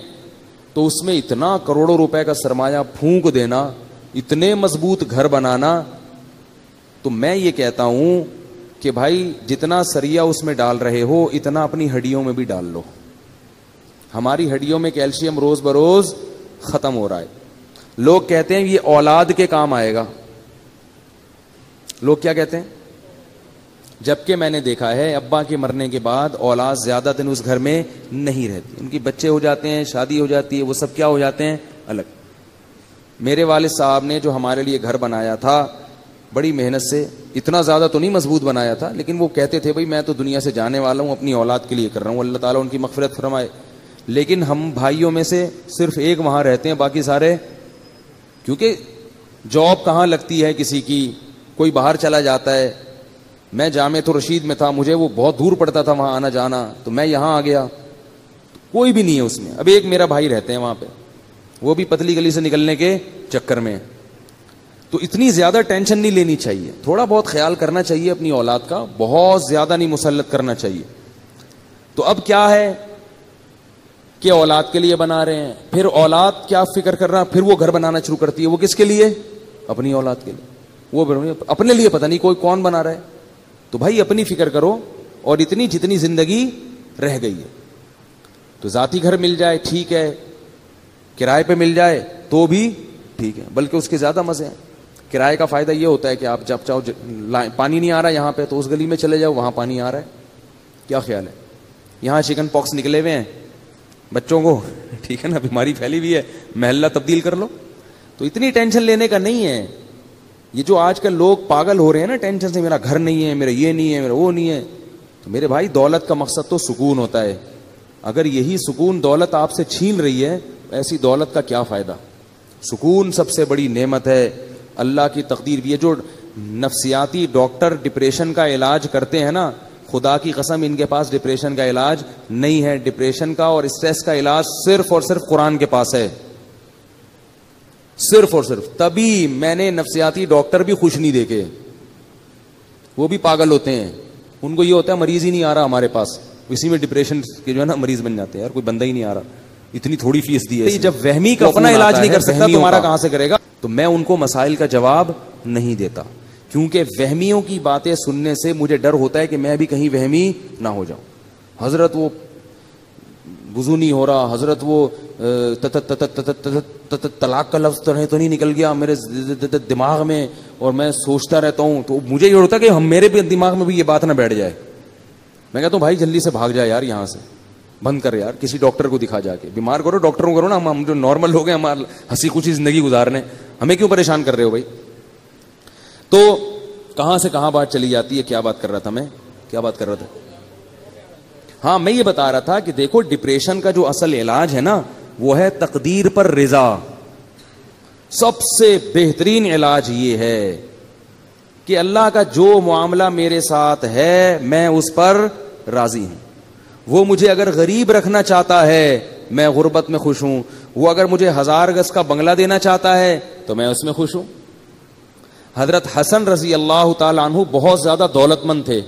تو اس میں اتنا کروڑوں روپے کا سرمایہ پھونک دینا, اتنے مضبوط گھر بنانا. تو میں یہ کہتا ہوں کہ بھائی جتنا سریا اس میں ڈال رہے ہو اتنا اپنی ہڈیوں میں بھی ڈال لو. ہماری ہڈیوں میں کیلشیم روز بروز ختم ہو رہا ہے. لوگ کہتے ہیں یہ اولاد کے کام آئے گا. لوگ کیا کہتے ہیں؟ جبکہ میں نے دیکھا ہے ابا کے مرنے کے بعد اولاد زیادہ دن اس گھر میں نہیں رہتی. ان کی بچے ہو جاتے ہیں, شادی ہو جاتی ہے, وہ سب کیا ہو جاتے ہیں الگ. میرے والد صاحب نے جو ہمارے لیے گھر بنایا تھا بڑی محنت سے, اتنا زیادہ تو نہیں مضبوط بنایا تھا, لیکن وہ کہتے تھے بھائی میں تو دنیا سے جانے والا ہوں, اپنی اولاد کے لیے کر رہا ہوں, اللہ تعالیٰ ان کی مغفرت فرمائے. لیکن ہم بھائیوں میں سے صرف ایک وہاں رہتے ہیں, باقی سارے, کیونکہ جاب کہاں لگتی ہے کسی کی, کوئی باہر چلا جاتا ہے. میں جامعہ رشید میں تھا, مجھے وہ بہت دور پڑتا تھا وہاں آنا جانا, تو میں یہاں آ گیا, کوئی بھی نہیں ہے اس میں. اب ایک میرا بھائی رہتے ہیں وہاں پہ, وہ بھی پتلی گلی سے نکلنے کے چکر میں. تو اتنی زیادہ ٹینشن نہیں لینی چاہیے, تھوڑا بہت خیال کرنا چاہیے اپنی اولاد کا, بہت زیادہ نہیں مسلط کرنا چاہیے. تو اب کیا ہے کہ اولاد کے لیے بنا رہے ہیں, پھر اولاد کیا فکر کر رہا, پھر وہ گھر بنانا شروع کرتی ہے. وہ کس کے لیے؟ اپنی اولاد کے لیے. وہ اپنے لیے پتہ نہیں کوئی کون بنا رہا ہے. تو بھائی اپنی فکر کرو, اور اتنی جتنی زندگی رہ گئی ہے, تو ذاتی گھر مل جائے ٹھیک ہے, کرائے پہ مل جائے تو بھی ٹھیک ہے, بلکہ اس کے زیادہ مزے ہیں. کرائے کا فائدہ یہ ہوتا ہے کہ آپ جب چاہو, پانی نہیں آ رہا یہاں پہ تو اس گلی میں چلے جاؤ, وہاں پانی آ رہا ہے. کیا خیال ہے؟ یہاں چکن پاکس نکلے ہوئے ہیں بچوں کو, ٹھیک ہے نا, بیماری پھیلی ہوئی ہے, محلہ تبدیل کر لو. تو اتنی ٹینشن لینے کا نہیں ہے. یہ جو آج کل لوگ پاگل ہو رہے ہیں نا ٹینشن سے, میرا گھر نہیں ہے, میرا یہ نہیں ہے, میرا وہ نہیں ہے. تو میرے بھائی دولت کا مقصد تو سکون ہوتا ہے. اگر یہی سکون دولت آپ سے چھین رہی ہے, ایسی دولت کا کیا فائدہ؟ سکون سب سے بڑی نعمت ہے, اللہ کی تقدیر بھی ہے. جو نفسیاتی ڈاکٹر ڈپریشن کا علاج کرتے ہیں نا, خدا کی قسم ان کے پاس ڈپریشن کا علاج نہیں ہے. ڈپریشن کا اور اسٹریس کا علاج صرف اور صرف قرآن کے پاس ہے, صرف اور صرف. تبھی میں نے نفسیاتی ڈاکٹر بھی خوش نہیں دیکھے, وہ بھی پاگل ہوتے ہیں. ان کو یہ ہوتا ہے مریض ہی نہیں آ رہا ہمارے پاس, اسی میں ڈپریشن کے جو ہے نا مریض بن جاتے ہیں. یار کوئی بندہ ہی نہیں آ رہا, اتنی تھوڑی فیس دی ہے. جب وہمی کا اپنا علاج نہیں کر سکتا تمہارا کہاں سے کرے گا؟ تو میں ان کو مسائل کا جواب نہیں دیتا, کیونکہ وہمیوں کی باتیں سننے سے مجھے ڈر ہوتا ہے کہ میں بھی کہیں وہمی نہ ہو جاؤں. حضرت وہ وضو نہیں ہو رہا, حضرت وہ طلاق کا لفظ تو نہیں نکل گیا میرے دماغ میں, اور میں سوچتا رہتا ہوں. تو مجھے یہ ہوتا ہے کہ ہم میرے بھی دماغ میں بھی یہ بات نہ بیٹھ جائے. میں کہتا ہوں بھائی جلدی سے بھاگ جائے یار, یہاں سے بند کر یار, کسی ڈاکٹر کو دکھا جا کے. بیمار کرو ڈاکٹروں کرو نا, ہم جو نارمل لوگ ہیں ہمارا ہنسی خوشی زندگی گزارنے, ہمیں کیوں پریشان کر رہے ہو بھائی؟ تو کہاں سے کہاں بات چلی جاتی ہے, کیا بات کر رہا تھا میں, کیا بات کر رہا تھا؟ ہاں میں یہ بتا رہا تھا کہ دیکھو ڈپریشن کا جو اصل علاج ہے نا, وہ ہے تقدیر پر رضا. سب سے بہترین علاج یہ ہے کہ اللہ کا جو معاملہ میرے ساتھ ہے میں اس پر راضی ہوں. وہ مجھے اگر غریب رکھنا چاہتا ہے میں غربت میں خوش ہوں, وہ اگر مجھے 1000 گز کا بنگلہ دینا چاہتا ہے تو میں اس میں خوش ہوں. حضرت حسن رضی اللہ تعالیٰ عنہ بہت زیادہ دولت مند تھے,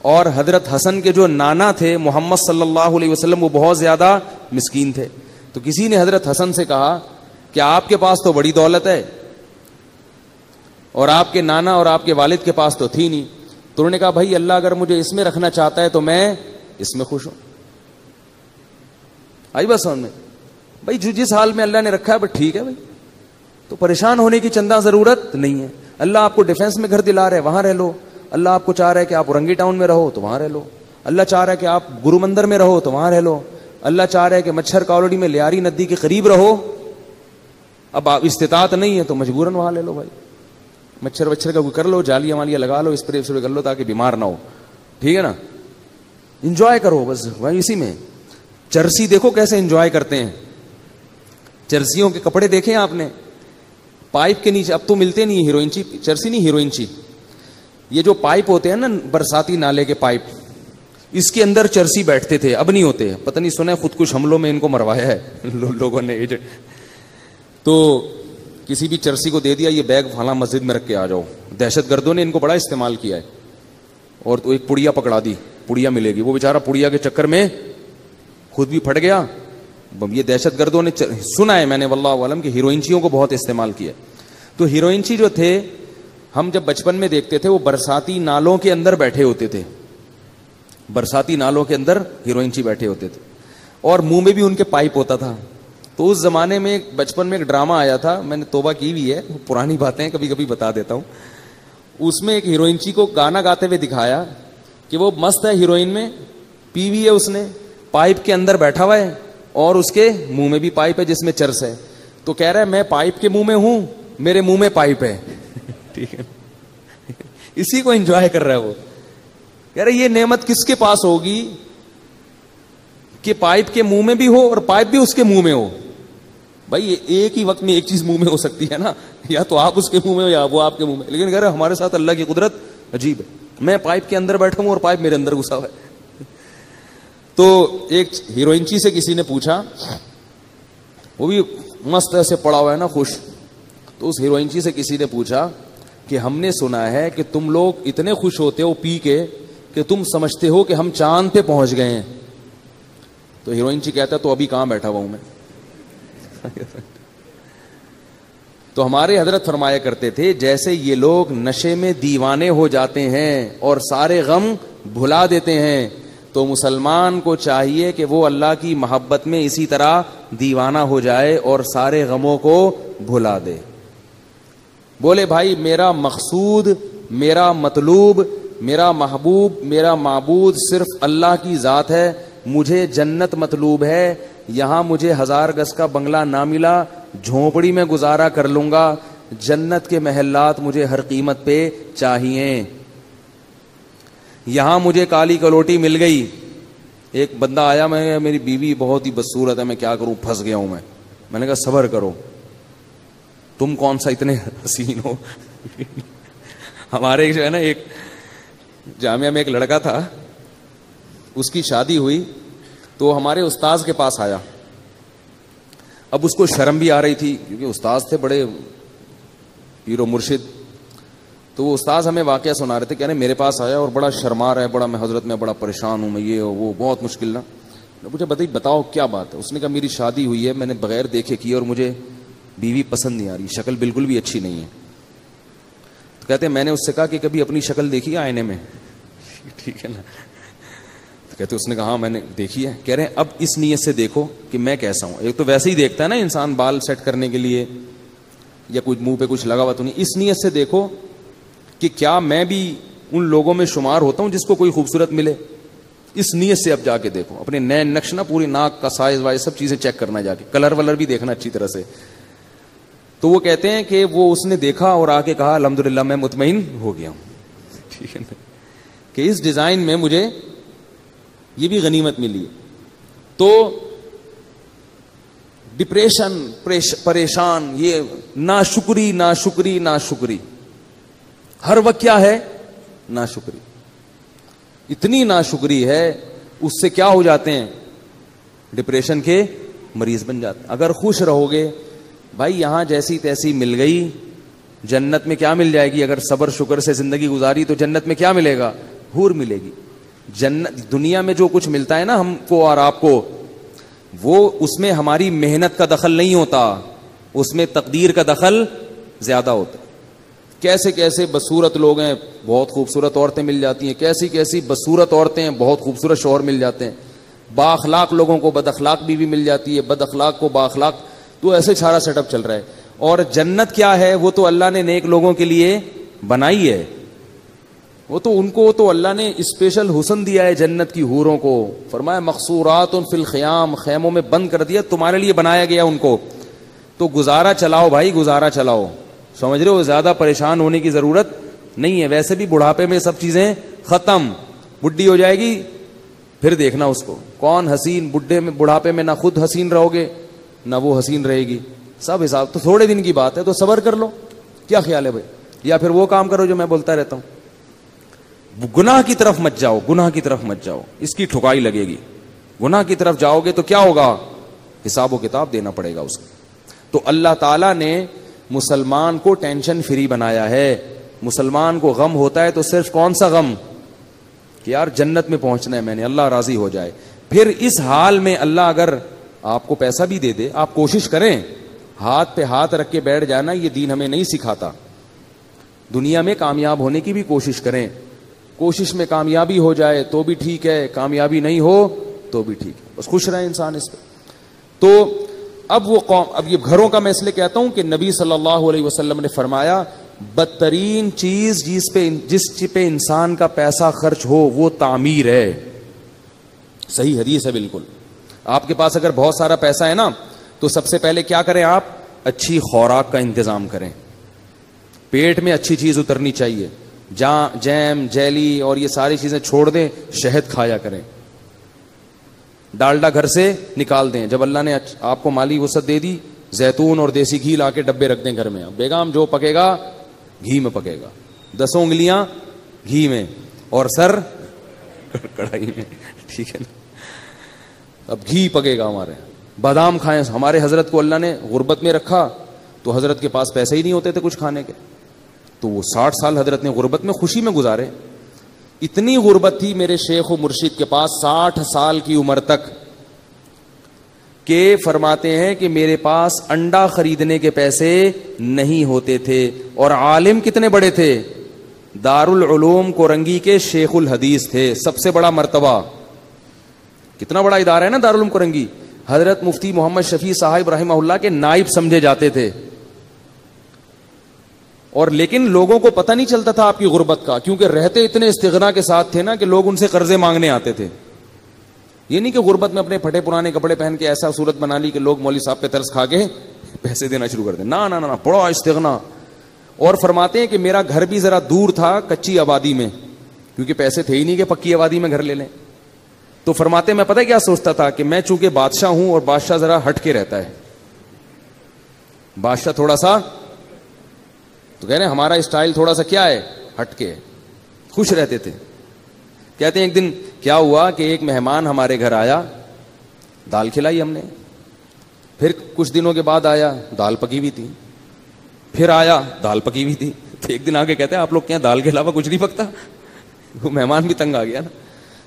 اور حضرت حسن کے جو نانا تھے محمد صلی اللہ علیہ وسلم, وہ بہت زیادہ مسکین تھے. تو کسی نے حضرت حسن سے کہا کہ آپ کے پاس تو بڑی دولت ہے اور آپ کے نانا اور آپ کے والد کے پاس تو تھی نہیں. تو انہوں نے کہا بھائی اللہ اگر مجھے اس میں رکھنا چاہتا ہے تو میں اس میں خوش ہوں. آئی بات سمجھ میں؟ بھائی جس حال میں اللہ نے رکھا ہے بس ٹھیک ہے بھائی, تو پریشان ہونے کی چندہ ضرورت نہیں ہے. اللہ آپ کو ڈیفینس میں گھر دلا رہا ہے, وہاں رہ لو. اللہ آپ کو چاہ رہا ہے کہ آپ اورنگی ٹاؤن میں رہو تو وہاں رہ لو. اللہ چاہ رہا ہے کہ آپ گرو مندر میں رہو تو وہاں رہ لو. اللہ چاہ رہا ہے کہ مچھر کالوڑی میں لیاری ندی کے قریب رہو, اب آپ استطاعت نہیں ہے تو مجبوراً وہاں لے لو بھائی. مچھر کا کر لو, جالیاں والیاں لگا لو, اسپرے کر لو تاکہ بیمار نہ ہو, ٹھیک ہے نا. انجوائے کرو بس وہیں اسی میں. چرسی دیکھو کیسے انجوائے کرتے ہیں, چرسیوں کے کپڑے دیکھیں آپ نے, پائپ کے نیچے, اب تو ملتے نہیں ہیروئنچی, چرسی نہیں ہیروئنچی, یہ جو پائپ ہوتے ہیں نا برساتی نالے کے پائپ, اس کے اندر چرسی بیٹھتے تھے, اب نہیں ہوتے. پتہ نہیں سنا ہے خود کش حملوں میں ان کو مروایا ہے لوگوں نے. تو کسی بھی چرسی کو دے دیا یہ بیگ فلاں مسجد میں رکھ کے آ جاؤ. دہشت گردوں نے ان کو بڑا استعمال کیا ہے, اور تو ایک پڑیا پکڑا دی, پڑیا ملے گی, وہ بیچارہ پڑیا کے چکر میں خود بھی پھٹ گیا. یہ دہشت گردوں نے سنا ہے میں نے واللہ عالم کہ ہیروئنچیوں کو بہت استعمال کیا. تو ہیروئنچی جو تھے ہم جب بچپن میں دیکھتے تھے وہ برساتی نالوں کے اندر بیٹھے ہوتے تھے, برساتی نالوں کے اندر ہیروئنچی بیٹھے ہوتے تھے, اور منہ میں بھی ان کے پائپ ہوتا تھا. تو اس زمانے میں بچپن میں ایک ڈرامہ آیا تھا, میں نے توبہ کی ہوئی ہے, پرانی باتیں کبھی کبھی بتا دیتا ہوں. اس میں ایک ہیروئنچی کو گانا گاتے ہوئے دکھایا کہ وہ مست ہے, ہیروئن میں پی ہوئی ہے, اس نے پائپ کے اندر بیٹھا ہوا ہے اور اس کے منہ میں بھی پائپ ہے جس میں چرس ہے. تو کہہ رہا ہے میں پائپ کے منہ میں ہوں, میرے منہ میں پائپ ہے ٹھیک ہے. اسی کو انجوائے کر رہا ہے وہ. کہہ رہے یہ نعمت کس کے پاس ہوگی کہ پائپ کے منہ میں بھی ہو اور پائپ بھی اس کے منہ میں ہو. بھائی ایک ہی وقت میں ایک چیز منہ میں ہو سکتی ہے نا, یا تو آپ اس کے منہ میں ہو یا وہ آپ کے منہ میں. لیکن کہہ رہے ہمارے ساتھ اللہ کی قدرت عجیب ہے, میں پائپ کے اندر بیٹھا ہوں اور پائپ میرے اندر گھسا ہوا ہے. تو ایک ہیروئنچی سے کسی نے پوچھا, وہ بھی مست ایسے پڑا ہوا ہے نا خوش, تو اس ہیروئنچی سے کسی نے پوچھا کہ ہم نے سنا ہے کہ تم لوگ اتنے خوش ہوتے ہو پی کے کہ تم سمجھتے ہو کہ ہم چاند پہ پہنچ گئے ہیں. تو ہیروئنچی کہتا ہے تو ابھی کہاں بیٹھا ہوا ہوں میں. تو ہمارے حضرت فرمایا کرتے تھے جیسے یہ لوگ نشے میں دیوانے ہو جاتے ہیں اور سارے غم بھلا دیتے ہیں, تو مسلمان کو چاہیے کہ وہ اللہ کی محبت میں اسی طرح دیوانہ ہو جائے اور سارے غموں کو بھلا دے. بولے بھائی میرا مقصود, میرا مطلوب, میرا محبوب, میرا معبود صرف اللہ کی ذات ہے, مجھے جنت مطلوب ہے, یہاں مجھے 1000 گز کا بنگلہ نہ ملا, جھونپڑی میں گزارا کر لوں گا, جنت کے محلات مجھے ہر قیمت پہ چاہیے. یہاں مجھے کالی کلوٹی مل گئی. ایک بندہ آیا, میں میری بیوی بہت ہی بدصورت ہے, میں کیا کروں, پھنس گیا ہوں میں نے کہا صبر کرو, تم کون سا اتنے حسین ہو. ہمارے جو ہے نا ایک جامعہ میں ایک لڑکا تھا, اس کی شادی ہوئی تو ہمارے استاذ کے پاس آیا. اب اس کو شرم بھی آ رہی تھی کیونکہ استاذ تھے بڑے پیر و مرشد. تو وہ استاذ ہمیں واقعہ سنا رہے تھے, کہہ رہے میرے پاس آیا اور بڑا شرما رہا ہے, بڑا میں حضرت میں بڑا پریشان ہوں, میں یہ وہ بہت مشکل نا. مجھے بتاؤ کیا بات ہے. اس نے کہا میری شادی ہوئی ہے, میں نے بغیر دیکھے کی اور مجھے بیوی پسند نہیں آ رہی, شکل بالکل بھی اچھی نہیں ہے. تو کہتے ہیں میں نے اس سے کہا کہ کبھی اپنی شکل دیکھی ہے آئینے میں, ٹھیک ہے نا. تو کہتے اس نے کہا ہاں میں نے دیکھی ہے. کہہ رہے ہیں اب اس نیت سے دیکھو کہ میں کیسا ہوں. ایک تو ویسے ہی دیکھتا ہے نا انسان بال سیٹ کرنے کے لیے یا کچھ منہ پہ کچھ لگا ہوا تو نہیں, اس نیت سے دیکھو کہ کیا میں بھی ان لوگوں میں شمار ہوتا ہوں جس کو کوئی خوبصورت ملے. اس نیت سے اب جا کے دیکھو, اپنے نئے نقش نا, پوری ناک کا سائز وائز سب چیزیں چیک کرنا, جا کے کلر ولر بھی دیکھنا اچھی طرح سے. تو وہ کہتے ہیں کہ وہ اس نے دیکھا اور آ کے کہا الحمدللہ میں مطمئن ہو گیا ہوں, ٹھیک ہے نا, کہ اس ڈیزائن میں مجھے یہ بھی غنیمت ملی. تو ڈپریشن, پریشان, یہ ناشکری ناشکری ناشکری, ہر وقت کیا ہے ناشکری. اتنی ناشکری ہے اس سے کیا ہو جاتے ہیں, ڈپریشن کے مریض بن جاتے ہیں. اگر خوش رہو گے بھائی, یہاں جیسی تیسی مل گئی, جنت میں کیا مل جائے گی. اگر صبر شکر سے زندگی گزاری تو جنت میں کیا ملے گا, حور ملے گی. جنت دنیا میں جو کچھ ملتا ہے نا ہم کو اور آپ کو, وہ اس میں ہماری محنت کا دخل نہیں ہوتا, اس میں تقدیر کا دخل زیادہ ہوتا ہے. کیسے کیسے بدصورت لوگ ہیں, بہت خوبصورت عورتیں مل جاتی ہیں, کیسی کیسی بدصورت عورتیں ہیں, بہت خوبصورت شوہر مل جاتے ہیں. با اخلاق لوگوں کو بد اخلاق بیوی مل جاتی ہے, بد اخلاق کو با اخلاق. تو ایسے سارا سیٹ اپ چل رہا ہے. اور جنت کیا ہے, وہ تو اللہ نے نیک لوگوں کے لیے بنائی ہے. وہ تو ان کو تو اللہ نے اسپیشل حسن دیا ہے جنت کی حوروں کو. فرمایا مقصورات فی الخیام, خیموں میں بند کر دیا, تمہارے لیے بنایا گیا ان کو. تو گزارا چلاؤ بھائی, گزارا چلاؤ, سمجھ رہے ہو, زیادہ پریشان ہونے کی ضرورت نہیں ہے. ویسے بھی بڑھاپے میں سب چیزیں ختم, بڈھی ہو جائے گی پھر دیکھنا اس کو, کون حسین بڑھاپے میں نہ خود حسین رہو گے نہ وہ حسین رہے گی, سب حساب. تو تھوڑے دن کی بات ہے تو صبر کر لو, کیا خیال ہے بھائی. یا پھر وہ کام کرو جو میں بولتا رہتا ہوں, گناہ کی طرف مت جاؤ, گناہ کی طرف مت جاؤ, اس کی ٹھکائی لگے گی. گناہ کی طرف جاؤ گے تو کیا ہوگا, حساب و کتاب دینا پڑے گا اس کو. تو اللہ تعالیٰ نے مسلمان کو ٹینشن فری بنایا ہے. مسلمان کو غم ہوتا ہے تو صرف کون سا غم, کہ یار جنت میں پہنچنا ہے میں نے, اللہ راضی ہو جائے. پھر اس حال میں اللہ اگر آپ کو پیسہ بھی دے دے, آپ کوشش کریں, ہاتھ پہ ہاتھ رکھ کے بیٹھ جانا یہ دین ہمیں نہیں سکھاتا. دنیا میں کامیاب ہونے کی بھی کوشش کریں, کوشش میں کامیابی ہو جائے تو بھی ٹھیک ہے, کامیابی نہیں ہو تو بھی ٹھیک ہے, بس خوش رہے انسان اس پہ. تو اب وہ قوم, اب یہ گھروں کا میں اس لیے کہتا ہوں کہ نبی صلی اللہ علیہ وسلم نے فرمایا بدترین چیز جس پہ انسان کا پیسہ خرچ ہو وہ تعمیر ہے. صحیح حدیث ہے بالکل. آپ کے پاس اگر بہت سارا پیسہ ہے نا تو سب سے پہلے کیا کریں آپ, اچھی خوراک کا انتظام کریں. پیٹ میں اچھی چیز اترنی چاہیے, جیم جیلی اور یہ ساری چیزیں چھوڑ دیں, شہد کھایا کریں, ڈالڈا گھر سے نکال دیں. جب اللہ نے آپ کو مالی وسعت دے دی, زیتون اور دیسی گھی لا کے ڈبے رکھ دیں گھر میں. بیگم جو پکے گا گھی میں پکے گا, 10 انگلیاں گھی میں اور سر کڑھائی میں, ٹھیک ہے نا. اب گھی پکے گا ہمارے. بادام کھائیں. ہمارے حضرت کو اللہ نے غربت میں رکھا تو حضرت کے پاس پیسے ہی نہیں ہوتے تھے کچھ کھانے کے, تو وہ 60 سال حضرت نے غربت میں خوشی میں گزارے. اتنی غربت تھی میرے شیخ و مرشد کے پاس 60 سال کی عمر تک کہ فرماتے ہیں کہ میرے پاس انڈا خریدنے کے پیسے نہیں ہوتے تھے. اور عالم کتنے بڑے تھے, دارالعلوم کورنگی کے شیخ الحدیث تھے, سب سے بڑا مرتبہ. کتنا بڑا ادارہ ہے نا دارالعلوم کورنگی. حضرت مفتی محمد شفیع صاحب رحمہ اللہ کے نائب سمجھے جاتے تھے. اور لیکن لوگوں کو پتہ نہیں چلتا تھا آپ کی غربت کا, کیونکہ رہتے اتنے استغنا کے ساتھ تھے نا کہ لوگ ان سے قرضے مانگنے آتے تھے. یہ نہیں کہ غربت میں اپنے پھٹے پرانے کپڑے پہن کے ایسا صورت بنا لی کہ لوگ مولوی صاحب پہ ترس کھا کے پیسے دینا شروع کر دیں. نہ بڑا استغنا. اور فرماتے ہیں کہ میرا گھر بھی ذرا دور تھا کچی آبادی میں, کیونکہ پیسے تھے ہی نہیں کہ پکی آبادی میں گھر لے لیں. تو فرماتے میں پتہ کیا سوچتا تھا کہ میں چونکہ بادشاہ ہوں, اور بادشاہ ذرا ہٹ کے رہتا ہے, بادشاہ تھوڑا سا, تو کہہ رہے ہیں ہمارا اسٹائل تھوڑا سا کیا ہے, ہٹ کے, خوش رہتے تھے. کہتے ہیں ایک دن کیا ہوا کہ ایک مہمان ہمارے گھر آیا, دال کھلائی ہم نے. پھر کچھ دنوں کے بعد آیا, دال پکی ہوئی تھی. پھر آیا, دال پکی ہوئی تھی. تو ایک دن آ کے کہتے ہیں آپ لوگ کیا دال کے علاوہ کچھ نہیں پکتا؟ وہ مہمان بھی تنگ آ گیا نا.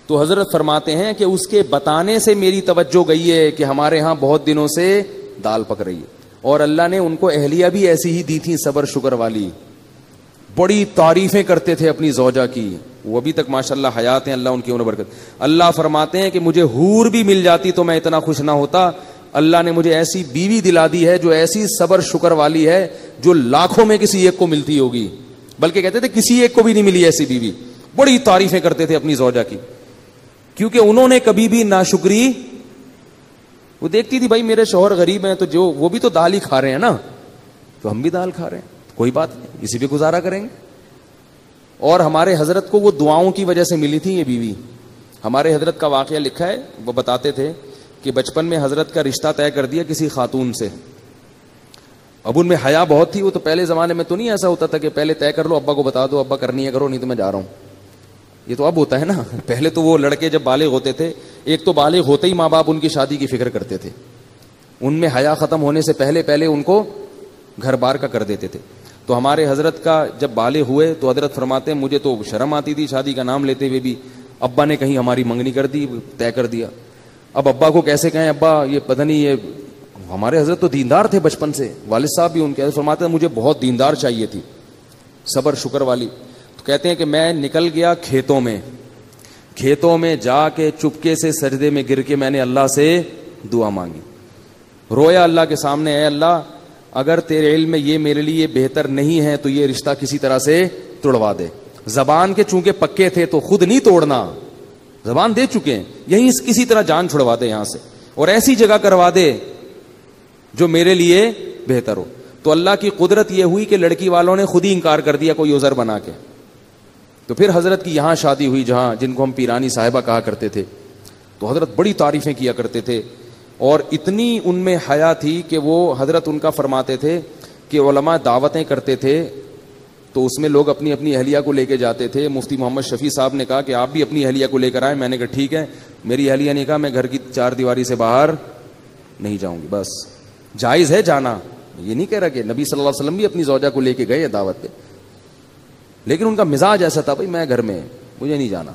تو حضرت فرماتے ہیں کہ اس کے بتانے سے میری توجہ گئی ہے کہ ہمارے ہاں بہت دنوں سے دال پک رہی ہے. اور اللہ نے ان کو اہلیہ بھی ایسی ہی دی تھی, صبر شکر والی. بڑی تعریفیں کرتے تھے اپنی زوجہ کی, وہ ابھی تک ماشاءاللہ حیات ہیں, اللہ ان کی عمر برکت. اللہ فرماتے ہیں کہ مجھے حور بھی مل جاتی تو میں اتنا خوش نہ ہوتا. اللہ نے مجھے ایسی بیوی دلا دی ہے جو ایسی صبر شکر والی ہے جو لاکھوں میں کسی ایک کو ملتی ہوگی, بلکہ کہتے تھے کسی ایک کو بھی نہیں ملی ایسی بیوی. بڑی تعریفیں کرتے تھے اپنی زوجہ کی, کیونکہ انہوں نے کبھی بھی ناشکری, وہ دیکھتی تھی بھائی میرے شوہر غریب ہیں تو جو وہ بھی تو دال ہی کھا رہے ہیں نا, تو ہم بھی دال کھا رہے ہیں, کوئی بات نہیں, اسی پہ گزارا کریں گے. اور ہمارے حضرت کو وہ دعاؤں کی وجہ سے ملی تھی یہ بیوی. ہمارے حضرت کا واقعہ لکھا ہے, وہ بتاتے تھے کہ بچپن میں حضرت کا رشتہ طے کر دیا کسی خاتون سے. اب ان میں حیا بہت تھی, وہ تو پہلے زمانے میں تو نہیں ایسا ہوتا تھا کہ پہلے طے کر لو, ابا کو بتا دو, ابا کرنی ہے کرو نہیں تو میں جا رہا ہوں. یہ تو اب ہوتا ہے نا. پہلے تو وہ لڑکے جب بالغ ہوتے تھے, ایک تو بالغ ہوتے ہی ماں باپ ان کی شادی کی فکر کرتے تھے, ان میں حیا ختم ہونے سے پہلے ان کو گھر بار کا کر دیتے تھے. تو ہمارے حضرت کا جب بالغ ہوئے تو حضرت فرماتے ہیں مجھے تو شرم آتی تھی شادی کا نام لیتے ہوئے بھی. ابا نے کہیں ہماری منگنی کر دی, طے کر دیا. اب ابا کو کیسے کہیں ابا یہ پتہ نہیں, یہ ہمارے حضرت تو دیندار تھے بچپن سے, والد صاحب بھی ان کے. فرماتے ہیں مجھے بہت دیندار چاہیے تھی, صبر شکر والی. تو کہتے ہیں کہ میں نکل گیا کھیتوں میں جا کے چپکے سے سجدے میں گر کے میں نے اللہ سے دعا مانگی, رویا اللہ کے سامنے, اے اللہ اگر تیرے علم میں یہ میرے لیے بہتر نہیں ہے تو یہ رشتہ کسی طرح سے توڑوا دے. زبان کے چونکہ پکے تھے تو خود نہیں توڑنا, زبان دے چکے ہیں, یہیں کسی طرح جان چھڑوا دے یہاں سے, اور ایسی جگہ کروا دے جو میرے لیے بہتر ہو. تو اللہ کی قدرت یہ ہوئی کہ لڑکی والوں نے خود ہی انکار کر دیا کوئی عذر بنا کے. تو پھر حضرت کی یہاں شادی ہوئی جہاں جن کو ہم پیرانی صاحبہ کہا کرتے تھے. تو حضرت بڑی تعریفیں کیا کرتے تھے, اور اتنی ان میں حیا تھی کہ وہ حضرت ان کا فرماتے تھے کہ علماء دعوتیں کرتے تھے تو اس میں لوگ اپنی اپنی اہلیہ کو لے کے جاتے تھے. مفتی محمد شفیع صاحب نے کہا کہ آپ بھی اپنی اہلیہ کو لے کر آئیں. میں نے کہا ٹھیک ہے. میری اہلیہ نے کہا میں گھر کی 4 دیواری سے باہر نہیں جاؤں گی. بس جائز ہے جانا, یہ نہیں کہہ رہا کہ نبی صلی اللہ علیہ وسلم بھی اپنی زوجہ کو لے کے گئے دعوت پہ, لیکن ان کا مزاج ایسا تھا بھائی میں گھر میں, مجھے نہیں جانا.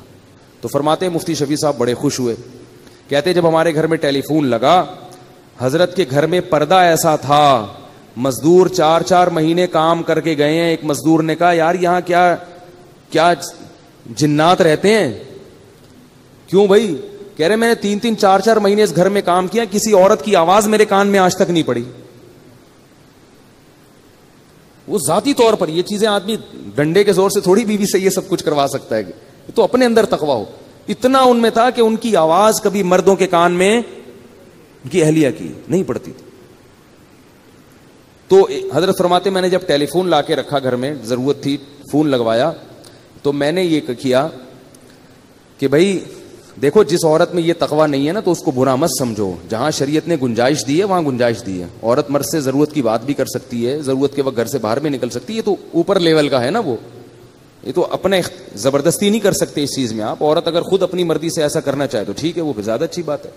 تو فرماتے ہیں مفتی شفیع صاحب بڑے خوش ہوئے, کہتے جب ہمارے گھر میں ٹیلی فون لگا, حضرت کے گھر میں پردہ ایسا تھا, مزدور 4 مہینے کام کر کے گئے ہیں. ایک مزدور نے کہا یار یہاں کیا جنات رہتے ہیں؟ کیوں بھائی؟ کہہ رہے میں نے 3 4 مہینے اس گھر میں کام کیا, کسی عورت کی آواز میرے کان میں آج تک نہیں پڑی. وہ ذاتی طور پر یہ چیزیں آدمی ڈنڈے کے زور سے تھوڑی بیوی سے یہ سب کچھ کروا سکتا ہے, تو اپنے اندر تقویٰ ہو. اتنا ان میں تھا کہ ان کی آواز کبھی مردوں کے کان میں ان کی اہلیہ کی نہیں پڑتی تھی. تو حضرت فرماتے میں نے جب ٹیلی فون لا کے رکھا گھر میں, ضرورت تھی, فون لگوایا, تو میں نے یہ کیا کہ بھائی دیکھو جس عورت میں یہ تقوی نہیں ہے نا تو اس کو برا مت سمجھو. جہاں شریعت نے گنجائش دی ہے وہاں گنجائش دی ہے. عورت مرد سے ضرورت کی بات بھی کر سکتی ہے, ضرورت کے وقت گھر سے باہر بھی نکل سکتی ہے. یہ تو اوپر لیول کا ہے نا, وہ یہ تو اپنے زبردستی نہیں کر سکتے اس چیز میں آپ. عورت اگر خود اپنی مرضی سے ایسا کرنا چاہے تو ٹھیک ہے, وہ زیادہ اچھی بات ہے,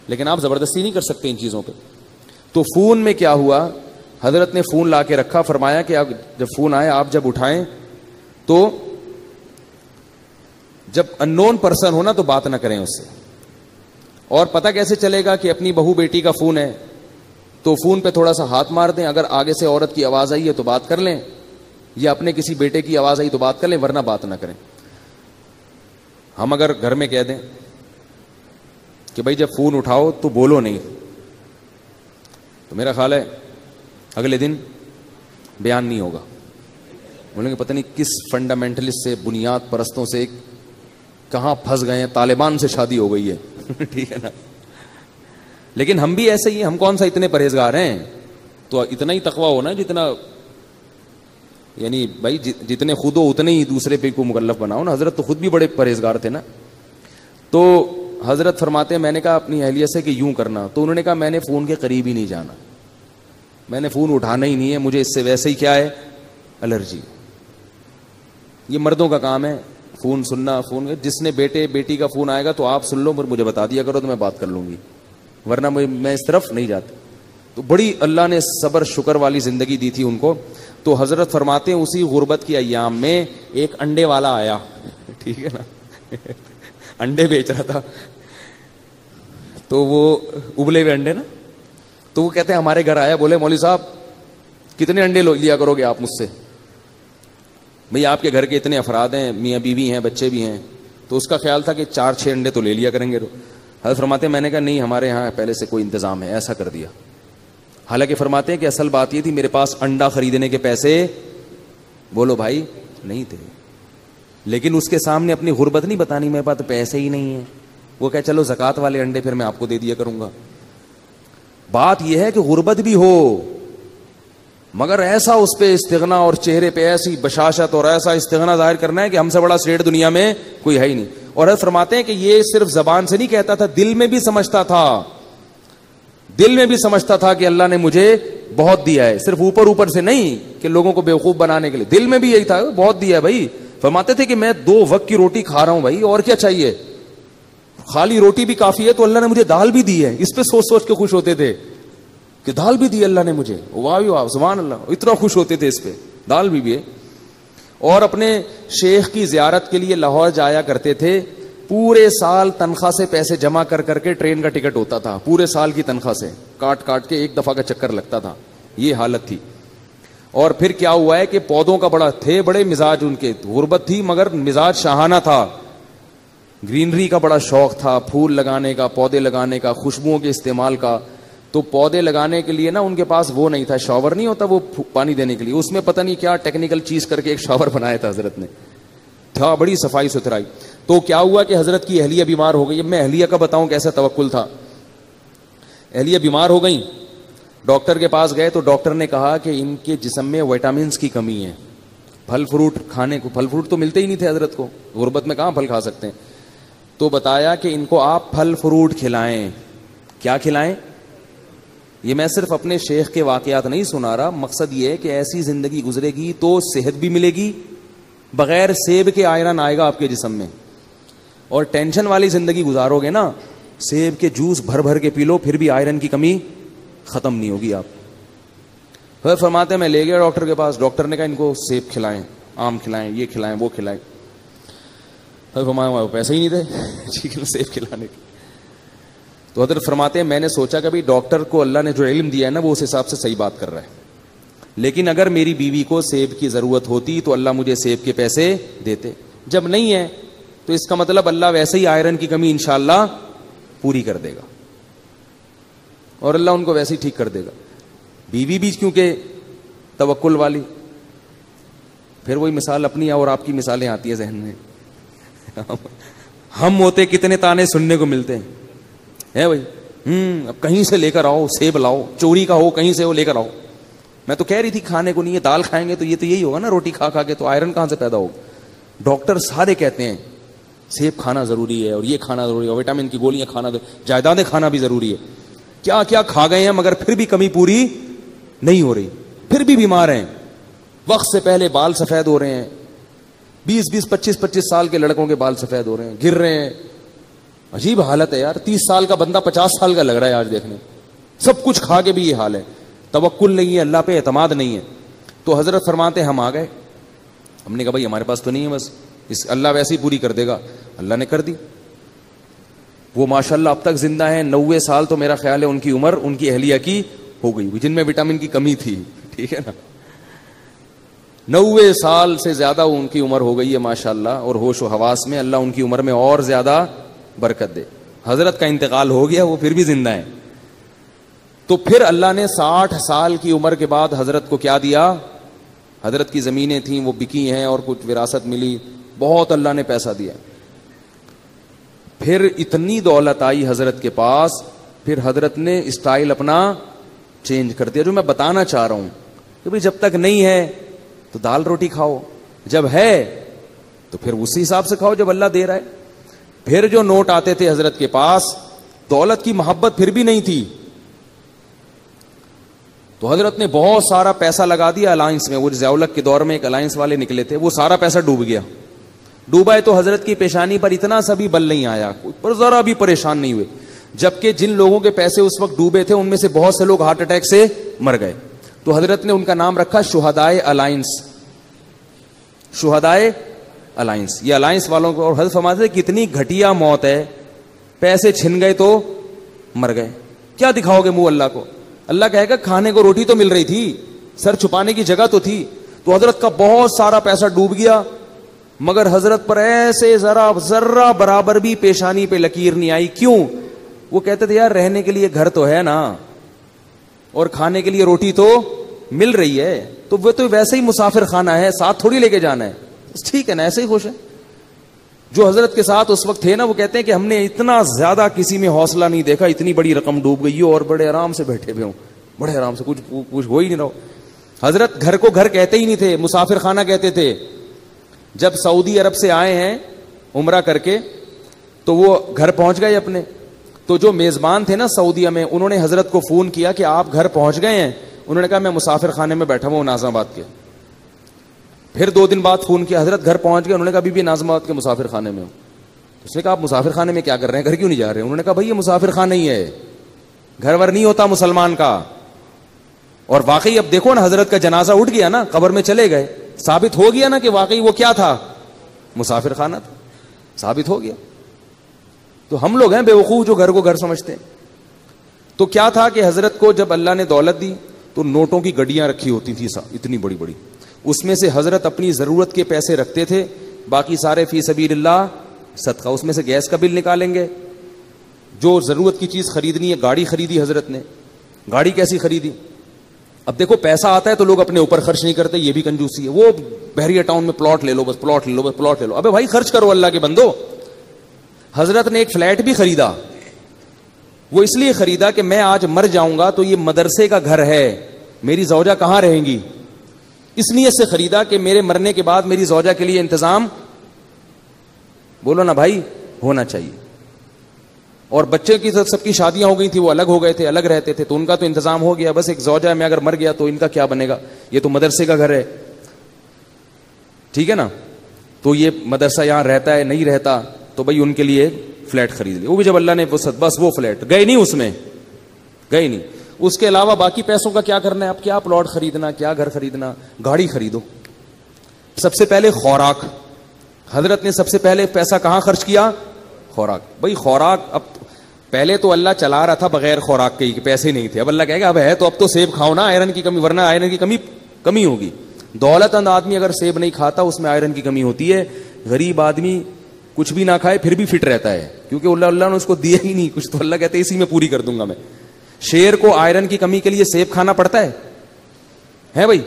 لیکن آپ زبردستی نہیں کر سکتے ان چیزوں پہ. تو فون میں کیا ہوا, حضرت نے فون لا کے رکھا, فرمایا کہ جب فون آئے آپ جب اٹھائیں تو جب ان نون پرسن ہونا تو بات نہ کریں اس سے. اور پتہ کیسے چلے گا کہ اپنی بہو بیٹی کا فون ہے تو فون پہ تھوڑا سا ہاتھ مار دیں, اگر آگے سے عورت کی آواز آئی ہے تو بات کر لیں, یا اپنے کسی بیٹے کی آواز آئی تو بات کر لیں, ورنہ بات نہ کریں. ہم اگر گھر میں کہہ دیں کہ بھائی جب فون اٹھاؤ تو بولو نہیں, تو میرا خیال ہے اگلے دن بیان نہیں ہوگا. بولیں گے پتہ نہیں کس فنڈامنٹلسٹ سے, بنیاد پرستوں سے کہاں پھنس گئے ہیں, طالبان سے شادی ہو گئی ہے. ٹھیک ہے نا. لیکن ہم بھی ایسے ہی ہیں, ہم کون سا اتنے پرہیزگار ہیں. تو اتنا ہی تقویٰ ہونا جتنا, یعنی بھائی جتنے خود ہو اتنے ہی دوسرے پہ کو مکلف بناؤ نا. حضرت تو خود بھی بڑے پرہیزگار تھے نا. تو حضرت فرماتے ہیں میں نے کہا اپنی اہلیہ سے کہ یوں کرنا, تو انہوں نے کہا میں نے فون کے قریب ہی نہیں جانا, میں نے فون اٹھانا ہی نہیں ہے, مجھے اس سے ویسے ہی کیا ہے الرجی. یہ مردوں کا کام ہے فون سننا. فون جس نے بیٹے بیٹی کا فون آئے گا تو آپ سن لو, پر مجھے بتا دیا کرو تو میں بات کر لوں گی, ورنہ میں اس طرف نہیں جاتا. تو بڑی اللہ نے صبر شکر والی زندگی دی تھی ان کو. تو حضرت فرماتے ہیں اسی غربت کی ایام میں ایک انڈے والا آیا, ٹھیک ہے نا, انڈے بیچ رہا تھا, تو وہ ابلے ہوئے انڈے نا, تو وہ کہتے ہیں ہمارے گھر آیا, بولے مولوی صاحب کتنے انڈے لیا کرو گے آپ مجھ سے, بھئی آپ کے گھر کے اتنے افراد ہیں, میاں بیوی ہیں, بچے بھی ہیں. تو اس کا خیال تھا کہ 4-6 انڈے تو لے لیا کریں گے. حضرت فرماتے ہیں میں نے کہا نہیں, ہمارے یہاں پہلے سے کوئی انتظام ہے, ایسا کر دیا. حالانکہ فرماتے ہیں کہ اصل بات یہ تھی میرے پاس انڈا خریدنے کے پیسے بولو بھائی نہیں تھے, لیکن اس کے سامنے اپنی غربت نہیں بتانی, میرے پاس تو پیسے ہی نہیں ہیں. وہ کہ چلو زکوٰۃ والے انڈے پھر میں آپ کو دے دیا کروں گا. بات یہ ہے کہ غربت بھی ہو مگر ایسا اس پہ استغنا اور چہرے پہ ایسی بشاشت اور ایسا استغنا ظاہر کرنا ہے کہ ہم سے بڑا سیٹ دنیا میں کوئی ہے ہی نہیں. اور حضرت فرماتے ہیں کہ یہ صرف زبان سے نہیں کہتا تھا, دل میں بھی سمجھتا تھا, دل میں بھی سمجھتا تھا کہ اللہ نے مجھے بہت دیا ہے, صرف اوپر اوپر سے نہیں کہ لوگوں کو بیوقوف بنانے کے لیے, دل میں بھی یہی تھا بہت دیا ہے بھائی. فرماتے تھے کہ میں 2 وقت کی روٹی کھا رہا ہوں بھائی, اور کیا چاہیے, خالی روٹی بھی کافی ہے, تو اللہ نے مجھے دال بھی دی ہے. اس پہ سوچ سوچ کے خوش ہوتے تھے کہ دال بھی دی اللہ نے مجھے, واہ واہ سبحان اللہ, اتنا خوش ہوتے تھے اس پہ, دال بھی ہے. اور اپنے شیخ کی زیارت کے لیے لاہور جایا کرتے تھے, پورے سال تنخواہ سے پیسے جمع کر کر کے ٹرین کا ٹکٹ ہوتا تھا, پورے سال کی تنخواہ سے کاٹ کاٹ کے ایک دفعہ کا چکر لگتا تھا. یہ حالت تھی. اور پھر کیا ہوا ہے کہ پودوں کا بڑے مزاج ان کے, غربت تھی مگر مزاج شاہانہ تھا, گرینری کا بڑا شوق تھا, پھول لگانے کا, پودے لگانے کا, خوشبوؤں کے استعمال کا. تو پودے لگانے کے لیے نا ان کے پاس وہ نہیں تھا, شاور نہیں ہوتا وہ پانی دینے کے لیے, اس میں پتہ نہیں کیا ٹیکنیکل چیز کر کے ایک شاور بنایا تھا حضرت نے, تھا بڑی صفائی ستھرائی. تو کیا ہوا کہ حضرت کی اہلیہ بیمار ہو گئی. اب میں اہلیہ کا بتاؤں کیسا توکل تھا. اہلیہ بیمار ہو گئی, ڈاکٹر کے پاس گئے تو ڈاکٹر نے کہا کہ ان کے جسم میں وٹامنس کی کمی ہے, پھل فروٹ کھانے کو, پھل فروٹ تو ملتے ہی نہیں تھے حضرت کو, غربت میں کہاں پھل کھا سکتے ہیں. تو بتایا کہ ان کو آپ پھل فروٹ کھلائیں. کیا کھلائیں؟ یہ میں صرف اپنے شیخ کے واقعات نہیں سنا رہا, مقصد یہ ہے کہ ایسی زندگی گزرے گی تو صحت بھی ملے گی, بغیر سیب کے آئرن آئے گا آپ کے جسم میں. اور ٹینشن والی زندگی گزارو گے نا, سیب کے جوس بھر بھر کے پی لو پھر بھی آئرن کی کمی ختم نہیں ہوگی آپ. پھر فرماتے ہیں میں لے گیا ڈاکٹر کے پاس, ڈاکٹر نے کہا ان کو سیب کھلائیں, آم کھلائیں, یہ کھلائیں, وہ کھلائیں. پھر فرمایا پیسے ہی نہیں تھے سیب کھلانے کے. تو حضرت فرماتے ہیں میں نے سوچا کہ بھائی ڈاکٹر کو اللہ نے جو علم دیا ہے نا وہ اس حساب سے صحیح بات کر رہا ہے, لیکن اگر میری بیوی کو سیب کی ضرورت ہوتی تو اللہ مجھے سیب کے پیسے دیتے, جب نہیں ہے تو اس کا مطلب اللہ ویسے ہی آئرن کی کمی انشاءاللہ پوری کر دے گا, اور اللہ ان کو ویسے ہی ٹھیک کر دے گا. بیوی بھی کیونکہ توکل والی, پھر وہی مثال اپنی اور آپ کی مثالیں آتی ہیں ذہن میں. ہم ہوتے کتنے تانے سننے کو ملتے ہیں بھائی, اب کہیں سے لے کر آؤ, سیب لاؤ, چوری کا ہو کہیں سے وہ لے کر آؤ. میں تو کہہ رہی تھی کھانے کو نہیں ہے, دال کھائیں گے تو یہ تو یہی ہوگا نا, روٹی کھا کھا کے, تو آئرن کہاں سے پیدا ہوگا. ڈاکٹر سارے کہتے ہیں سیب کھانا ضروری ہے اور یہ کھانا ضروری ہے اور وٹامن کی گولیاں کھانا, جائیدادیں کھانا بھی ضروری ہے. کیا کیا کھا گئے ہیں مگر پھر بھی کمی پوری نہیں ہو رہی, پھر بھی بیمار ہیں. وقت سے پہلے بال سفید ہو رہے ہیں, 20 25 سال کے لڑکوں کے بال سفید ہو رہے ہیں, گر رہے ہیں. عجیب حالت ہے یار. 30 سال کا بندہ 50 سال کا لگ رہا ہے آج دیکھنے. سب کچھ کھا کے بھی یہ حال ہے. توکل نہیں ہے, اللہ پہ اعتماد نہیں ہے. تو حضرت فرماتے ہم آ گئے. ہم نے کہا بھائی ہمارے پاس تو نہیں ہے, بس اس اللہ ویسے ہی پوری کر دے گا. اللہ نے کر دی. وہ ماشاءاللہ اب تک زندہ ہیں. 90 سال تو میرا خیال ہے ان کی عمر ان کی اہلیہ کی ہو گئی, جن میں وٹامن کی کمی تھی. ٹھیک ہے نا, 90 سال سے زیادہ ان کی عمر ہو گئی ہے ماشاءاللہ. اور ہوش و حواس میں اللہ ان کی عمر میں اور زیادہ برکت دے. حضرت کا انتقال ہو گیا, وہ پھر بھی زندہ ہیں. تو پھر اللہ نے 60 سال کی عمر کے بعد حضرت کو کیا دیا. حضرت کی زمینیں تھیں وہ بکی ہیں اور کچھ وراثت ملی, بہت اللہ نے پیسہ دیا. پھر اتنی دولت آئی حضرت کے پاس, پھر حضرت نے اسٹائل اپنا چینج کر دیا. جو میں بتانا چاہ رہا ہوں کہ بھئی جب تک نہیں ہے تو دال روٹی کھاؤ, جب ہے تو پھر اسی حساب سے کھاؤ جب اللہ دے رہا ہے. پھر جو نوٹ آتے تھے حضرت کے پاس, دولت کی محبت پھر بھی نہیں تھی, تو حضرت نے بہت سارا پیسہ لگا دیا الائنس میں. وہ ضیاء الحق کے دور میں ایک الائنس والے نکلے تھے, وہ سارا پیسہ ڈوب گیا. ڈوبا ہے تو حضرت کی پیشانی پر اتنا سا بھی بل نہیں آیا, پر ذرا بھی پریشان نہیں ہوئے. جبکہ جن لوگوں کے پیسے اس وقت ڈوبے تھے ان میں سے بہت سے لوگ ہارٹ اٹیک سے مر گئے. تو حضرت نے ان کا نام رکھا شہدائے الائنس. شہدائے الائنس, یہ الائنس والوں کو. اور حضرت فرماتے ہیں کتنی گھٹیا موت ہے, پیسے چھن گئے تو مر گئے. کیا دکھاؤ گے منہ اللہ کو؟ اللہ کہے گا کھانے کو روٹی تو مل رہی تھی, سر چھپانے کی جگہ تو تھی. تو حضرت کا بہت سارا پیسہ ڈوب گیا, مگر حضرت پر ایسے ذرہ برابر بھی پیشانی پہ لکیر نہیں آئی. کیوں؟ وہ کہتے تھے یار رہنے کے لیے گھر تو ہے نا, اور کھانے کے لیے روٹی تو مل رہی ہے, تو وہ تو ویسے ہی مسافر خانہ ہے, ساتھ تھوڑی لے کے جانا ہے. ٹھیک ہے نا, ایسے ہی خوش ہے. جو حضرت کے ساتھ اس وقت تھے نا, وہ کہتے ہیں کہ ہم نے اتنا زیادہ کسی میں حوصلہ نہیں دیکھا, اتنی بڑی رقم ڈوب گئی ہو اور بڑے آرام سے بیٹھے ہوئے ہوں, بڑے آرام سے, کچھ ہو ہی نہیں رہا. حضرت گھر کو گھر کہتے ہی نہیں تھے, مسافر خانہ کہتے تھے. جب سعودی عرب سے آئے ہیں عمرہ کر کے تو وہ گھر پہنچ گئے اپنے. تو جو میزبان تھے نا سعودیہ میں, انہوں نے حضرت کو فون کیا کہ آپ گھر پہنچ گئے ہیں. انہوں نے کہا میں مسافر خانے میں بیٹھا ہوں ناظم آباد کے. پھر 2 دن بعد فون کیا, حضرت گھر پہنچ گئے. انہوں نے کہا ابھی بھی ناظم آباد کے مسافر خانے میں ہوں. اس نے کہا آپ مسافر خانے میں کیا کر رہے ہیں, گھر کیوں نہیں جا رہے؟ انہوں نے کہا بھائی یہ مسافر خانہ ہی ہے, گھر ور نہیں ہوتا مسلمان کا. اور واقعی اب دیکھو نا, حضرت کا جنازہ اٹھ گیا نا, قبر میں چلے گئے, ثابت ہو گیا نا کہ واقعی وہ کیا تھا, مسافر خانہ تھا, ثابت ہو گیا. تو ہم لوگ ہیں بے وقوف جو گھر کو گھر سمجھتے ہیں. تو کیا تھا کہ حضرت کو جب اللہ نے دولت دی تو نوٹوں کی گڈیاں رکھی ہوتی تھی اتنی بڑی بڑی, اس میں سے حضرت اپنی ضرورت کے پیسے رکھتے تھے, باقی سارے فی سبیل اللہ صدقہ. اس میں سے گیس کا بل نکالیں گے, جو ضرورت کی چیز خریدنی ہے. گاڑی خریدی حضرت نے, گاڑی کیسی خریدی؟ اب دیکھو پیسہ آتا ہے تو لوگ اپنے اوپر خرچ نہیں کرتے, یہ بھی کنجوسی ہے. وہ بحریہ ٹاؤن میں پلاٹ لے لو, بس پلاٹ لے لو, بس پلاٹ لے لو. ابے بھائی خرچ کرو اللہ کے بندو. حضرت نے ایک فلیٹ بھی خریدا, وہ اس لیے خریدا کہ میں آج مر جاؤں گا تو یہ مدرسے کا گھر ہے, میری زوجہ کہاں رہیں گی, اس نیت سے خریدا کہ میرے مرنے کے بعد میری زوجہ کے لیے انتظام, بولو نا بھائی, ہونا چاہیے. اور بچے کی سب کی شادیاں ہو گئی تھی, وہ الگ ہو گئے تھے, الگ رہتے تھے, تو ان کا تو انتظام ہو گیا. بس ایک زوجہ میں اگر مر گیا تو ان کا کیا بنے گا, یہ تو مدرسے کا گھر ہے. ٹھیک ہے نا, تو یہ مدرسہ یہاں رہتا ہے نہیں رہتا, تو بھائی ان کے لیے فلیٹ خرید لیا. وہ بھی جب اللہ نے بس وہ فلیٹ گئے نہیں, اس میں گئے نہیں. اس کے علاوہ باقی پیسوں کا کیا کرنا ہے, اب کیا پلاٹ خریدنا, کیا گھر خریدنا, گاڑی خریدو. سب سے پہلے خوراک, حضرت نے سب سے پہلے پیسہ کہاں خرچ کیا, خوراک. بھائی خوراک, اب پہلے تو اللہ چلا رہا تھا بغیر خوراک کے, پیسے نہیں تھے. اب اللہ کہے گا اب ہے تو اب تو سیب کھاؤ نا, آئرن کی کمی, ورنہ آئرن کی کمی ہوگی. دولت مند آدمی اگر سیب نہیں کھاتا اس میں آئرن کی کمی ہوتی ہے. غریب آدمی کچھ بھی نہ کھائے پھر بھی فٹ رہتا ہے, کیونکہ اللہ نے اس کو دیا ہی نہیں کچھ, تو اللہ کہتے ہیں اسی میں پوری کر دوں گا میں. شیر کو آئرن کی کمی کے لیے سیب کھانا پڑتا ہے بھائی.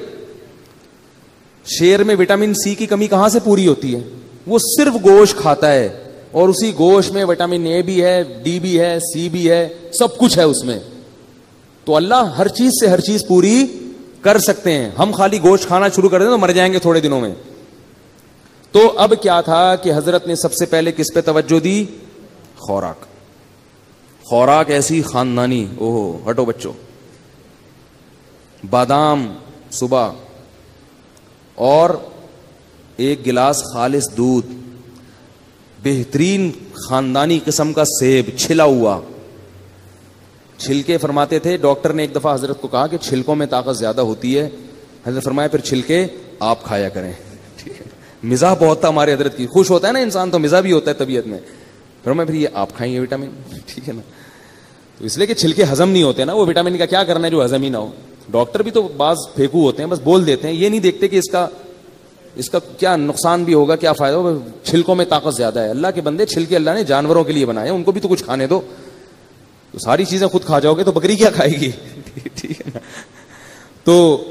شیر میں وٹامن سی کی کمی کہاں سے پوری ہوتی ہے, وہ صرف گوشت کھاتا ہے, اور اسی گوشت میں وٹامن اے بھی ہے, ڈی بھی ہے, سی بھی ہے, سب کچھ ہے اس میں. تو اللہ ہر چیز سے ہر چیز پوری کر سکتے ہیں. ہم خالی گوشت کھانا شروع کر دیں تو مر جائیں گے تھوڑے دنوں میں. تو اب کیا تھا کہ حضرت نے سب سے پہلے کس پہ توجہ دی؟ خوراک. خوراک ایسی خاندانی، اوہ ہٹو بچوں، بادام صبح اور ایک گلاس خالص دودھ، بہترین خاندانی قسم کا سیب چھلا ہوا. چھلکے فرماتے تھے، ڈاکٹر نے ایک دفعہ حضرت کو کہا کہ چھلکوں میں طاقت زیادہ ہوتی ہے. حضرت فرمایا پھر چھلکے آپ کھایا کریں. مزاح بہت تھا ہمارے حضرت کی، خوش ہوتا ہے نا انسان تو مزاح بھی ہوتا ہے طبیعت میں. پھر یہ آپ کھائیں گے وٹامن، ٹھیک ہے نا. تو اس لیے کہ چھلکے ہضم نہیں ہوتے نا، وہ وٹامن کا کیا کرنا ہے جو ہضم ہی نہ ہو. ڈاکٹر بھی تو بعض پھینکو ہوتے ہیں، بس بول دیتے ہیں، یہ نہیں دیکھتے کہ اس کا کیا نقصان بھی ہوگا، کیا فائدہ ہوگا. چھلکوں میں طاقت زیادہ ہے. اللہ کے بندے، چھلکے اللہ نے جانوروں کے لیے بنائے، ان کو بھی تو کچھ کھانے دو. تو ساری چیزیں خود کھا جاؤ گے تو بکری کیا کھائے گی؟ ٹھیک ہے نا. تو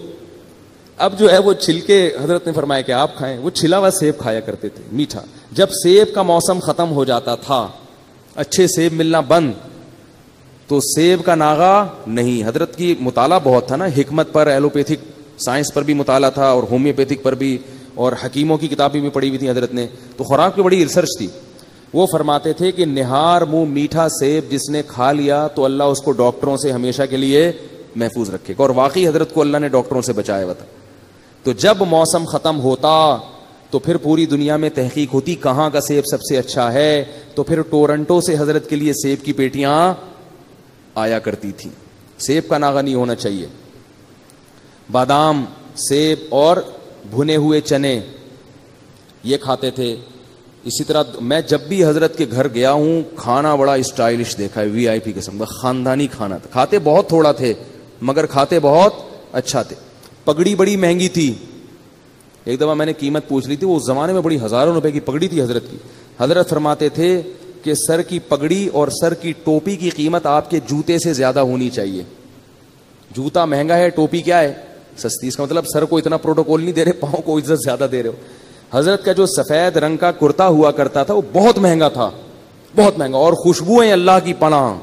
اب جو ہے وہ چھلکے حضرت نے فرمایا کہ آپ کھائیں. وہ چھلا ہوا سیب کھایا کرتے تھے، میٹھا. جب سیب کا موسم ختم ہو جاتا تھا، اچھے سیب ملنا بند، تو سیب کا ناغا نہیں. حضرت کی مطالعہ بہت تھا نا، حکمت پر، ایلوپیتھک سائنس پر بھی مطالعہ تھا اور ہومیوپیتھک پر بھی، اور حکیموں کی کتابیں بھی پڑھی ہوئی تھی حضرت نے. تو خوراک پہ بڑی ریسرچ تھی. وہ فرماتے تھے کہ نہار منہ میٹھا سیب جس نے کھا لیا تو اللہ اس کو ڈاکٹروں سے ہمیشہ کے لیے محفوظ رکھے گا. اور واقعی حضرت کو اللہ نے ڈاکٹروں سے بچایا ہوا تھا. تو جب موسم ختم ہوتا تو پھر پوری دنیا میں تحقیق ہوتی کہاں کا سیب سب سے اچھا ہے. تو پھر ٹورنٹو سے حضرت کے لیے سیب کی پیٹیاں آیا کرتی تھیں. سیب کا ناغا نہیں ہونا چاہیے. بادام، سیب اور بھنے ہوئے چنے یہ کھاتے تھے. اسی طرح میں جب بھی حضرت کے گھر گیا ہوں، کھانا بڑا اسٹائلش دیکھا ہے، وی آئی پی قسم کا خاندانی کھانا تھا. کھاتے بہت تھوڑا تھے مگر کھاتے بہت اچھا تھے. پگڑی بڑی مہنگی تھی. ایک دفعہ میں نے قیمت پوچھ لی تھی، وہ اس زمانے میں بڑی ہزاروں روپے کی پگڑی تھی حضرت کی. حضرت فرماتے تھے کہ سر کی پگڑی اور سر کی ٹوپی کی قیمت آپ کے جوتے سے زیادہ ہونی چاہیے. جوتا مہنگا ہے، ٹوپی کیا ہے؟ سستی. اس کا مطلب سر کو اتنا پروٹوکول نہیں دے رہے، پاؤں کو عزت زیادہ دے رہے ہو. حضرت کا جو سفید رنگ کا کرتا ہوا کرتا تھا وہ بہت مہنگا تھا، بہت مہنگا. اور خوشبوئیں اللہ کی پناہ،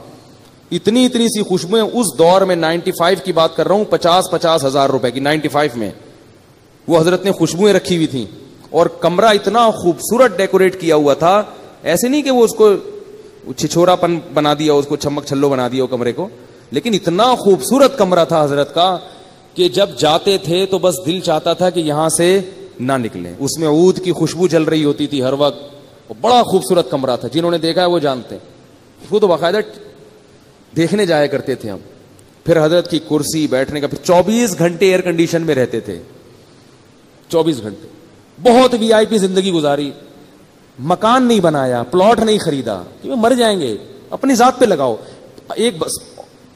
اتنی اتنی سی خوشبوئیں. اس دور میں 95 کی بات کر رہا ہوں، 50 ہزار روپے کی 95 میں وہ حضرت نے خوشبوئیں رکھی ہوئی تھیں. اور کمرہ اتنا خوبصورت ڈیکوریٹ کیا ہوا تھا، ایسے نہیں کہ وہ اس کو چھچورا پن بنا دیا، اس کو چھمک چھلو بنا دیا وہ کمرے کو، لیکن اتنا خوبصورت کمرہ تھا حضرت کا کہ جب جاتے تھے تو بس دل چاہتا تھا کہ یہاں سے نہ نکلیں. اس میں عود کی خوشبو چل رہی ہوتی تھی ہر وقت. بڑا خوبصورت کمرہ تھا، جنہوں نے دیکھا ہے وہ جانتے ہیں. وہ تو باقاعدہ دیکھنے جایا کرتے تھے ہم. پھر حضرت کی کرسی بیٹھنے کا، پھر 24 گھنٹے ایئر کنڈیشن میں رہتے تھے. 24 گھنٹے بہت وی آئی پی زندگی گزاری. مکان نہیں بنایا، پلاٹ نہیں خریدا، کہ مر جائیں گے، اپنی ذات پہ لگاؤ. ایک بس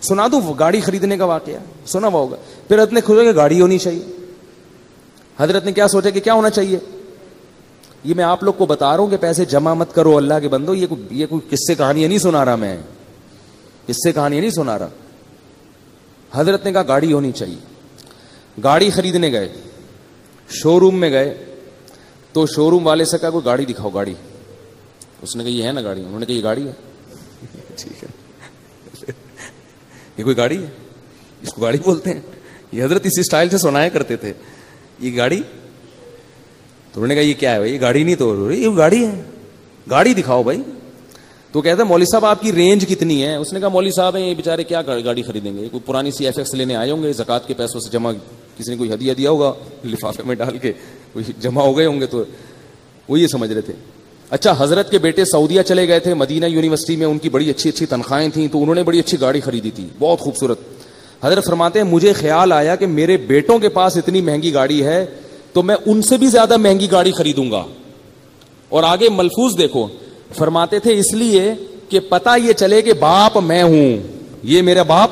سنا دوں گاڑی خریدنے کا واقعہ، سنا ہوا ہوگا. پھر حضرت نے کھوجا کہ گاڑی ہونی چاہیے. حضرت نے کیا سوچا کہ کیا ہونا چاہیے؟ یہ میں آپ لوگ کو بتا رہا ہوں کہ پیسے جمع مت کرو اللہ کے بندو. یہ کوئی قصے کہانیاں نہیں سنا رہا، میں قصے کہانیاں نہیں سنا رہا. حضرت نے کہا گاڑی ہونی چاہیے. گاڑی خریدنے گئے، شو روم میں گئے تو شو روم والے سے کہا کوئی گاڑی دکھاؤ. گاڑی، اس نے کہا یہ ہے نا گاڑی. انہوں نے کہا یہ گاڑی ہے. ٹھیک ہے، یہ کوئی گاڑی ہے، اس کو گاڑی بولتے ہیں. یہ حضرت اسی اسٹائل سے سنایا کرتے تھے، یہ گاڑی. تو انہوں نے کہا یہ کیا ہے بھائی؟ یہ گاڑی نہیں. تو یہ گاڑی ہے، گاڑی دکھاؤ بھائی. تو کہتا ہے مولوی صاحب آپ کی رینج کتنی ہے؟ اس نے کہا مولوی صاحب ہیں یہ بیچارے کیا گاڑی خریدیں گے، کوئی پرانی سی ایف ایکس لینے آئے ہوں گے، زکات کے پیسوں سے جمع، کسی نے کوئی ہدیہ دیا ہوگا لفافے میں ڈال کے، کوئی جمع ہو گئے ہوں گے، تو وہ یہ سمجھ رہے تھے. اچھا، حضرت کے بیٹے سعودیہ چلے گئے تھے، مدینہ یونیورسٹی میں ان کی بڑی اچھی اچھی تنخواہیں تھیں، تو انہوں نے بڑی اچھی گاڑی خریدی تھی، بہت خوبصورت. حضرت فرماتے ہیں مجھے خیال آیا کہ میرے بیٹوں کے پاس اتنی مہنگی گاڑی ہے تو میں ان سے بھی زیادہ مہنگی گاڑی خریدوں گا. اور آگے ملفوظ دیکھو، فرماتے تھے اس لیے کہ پتہ یہ چلے کہ باپ میں ہوں، یہ میرا باپ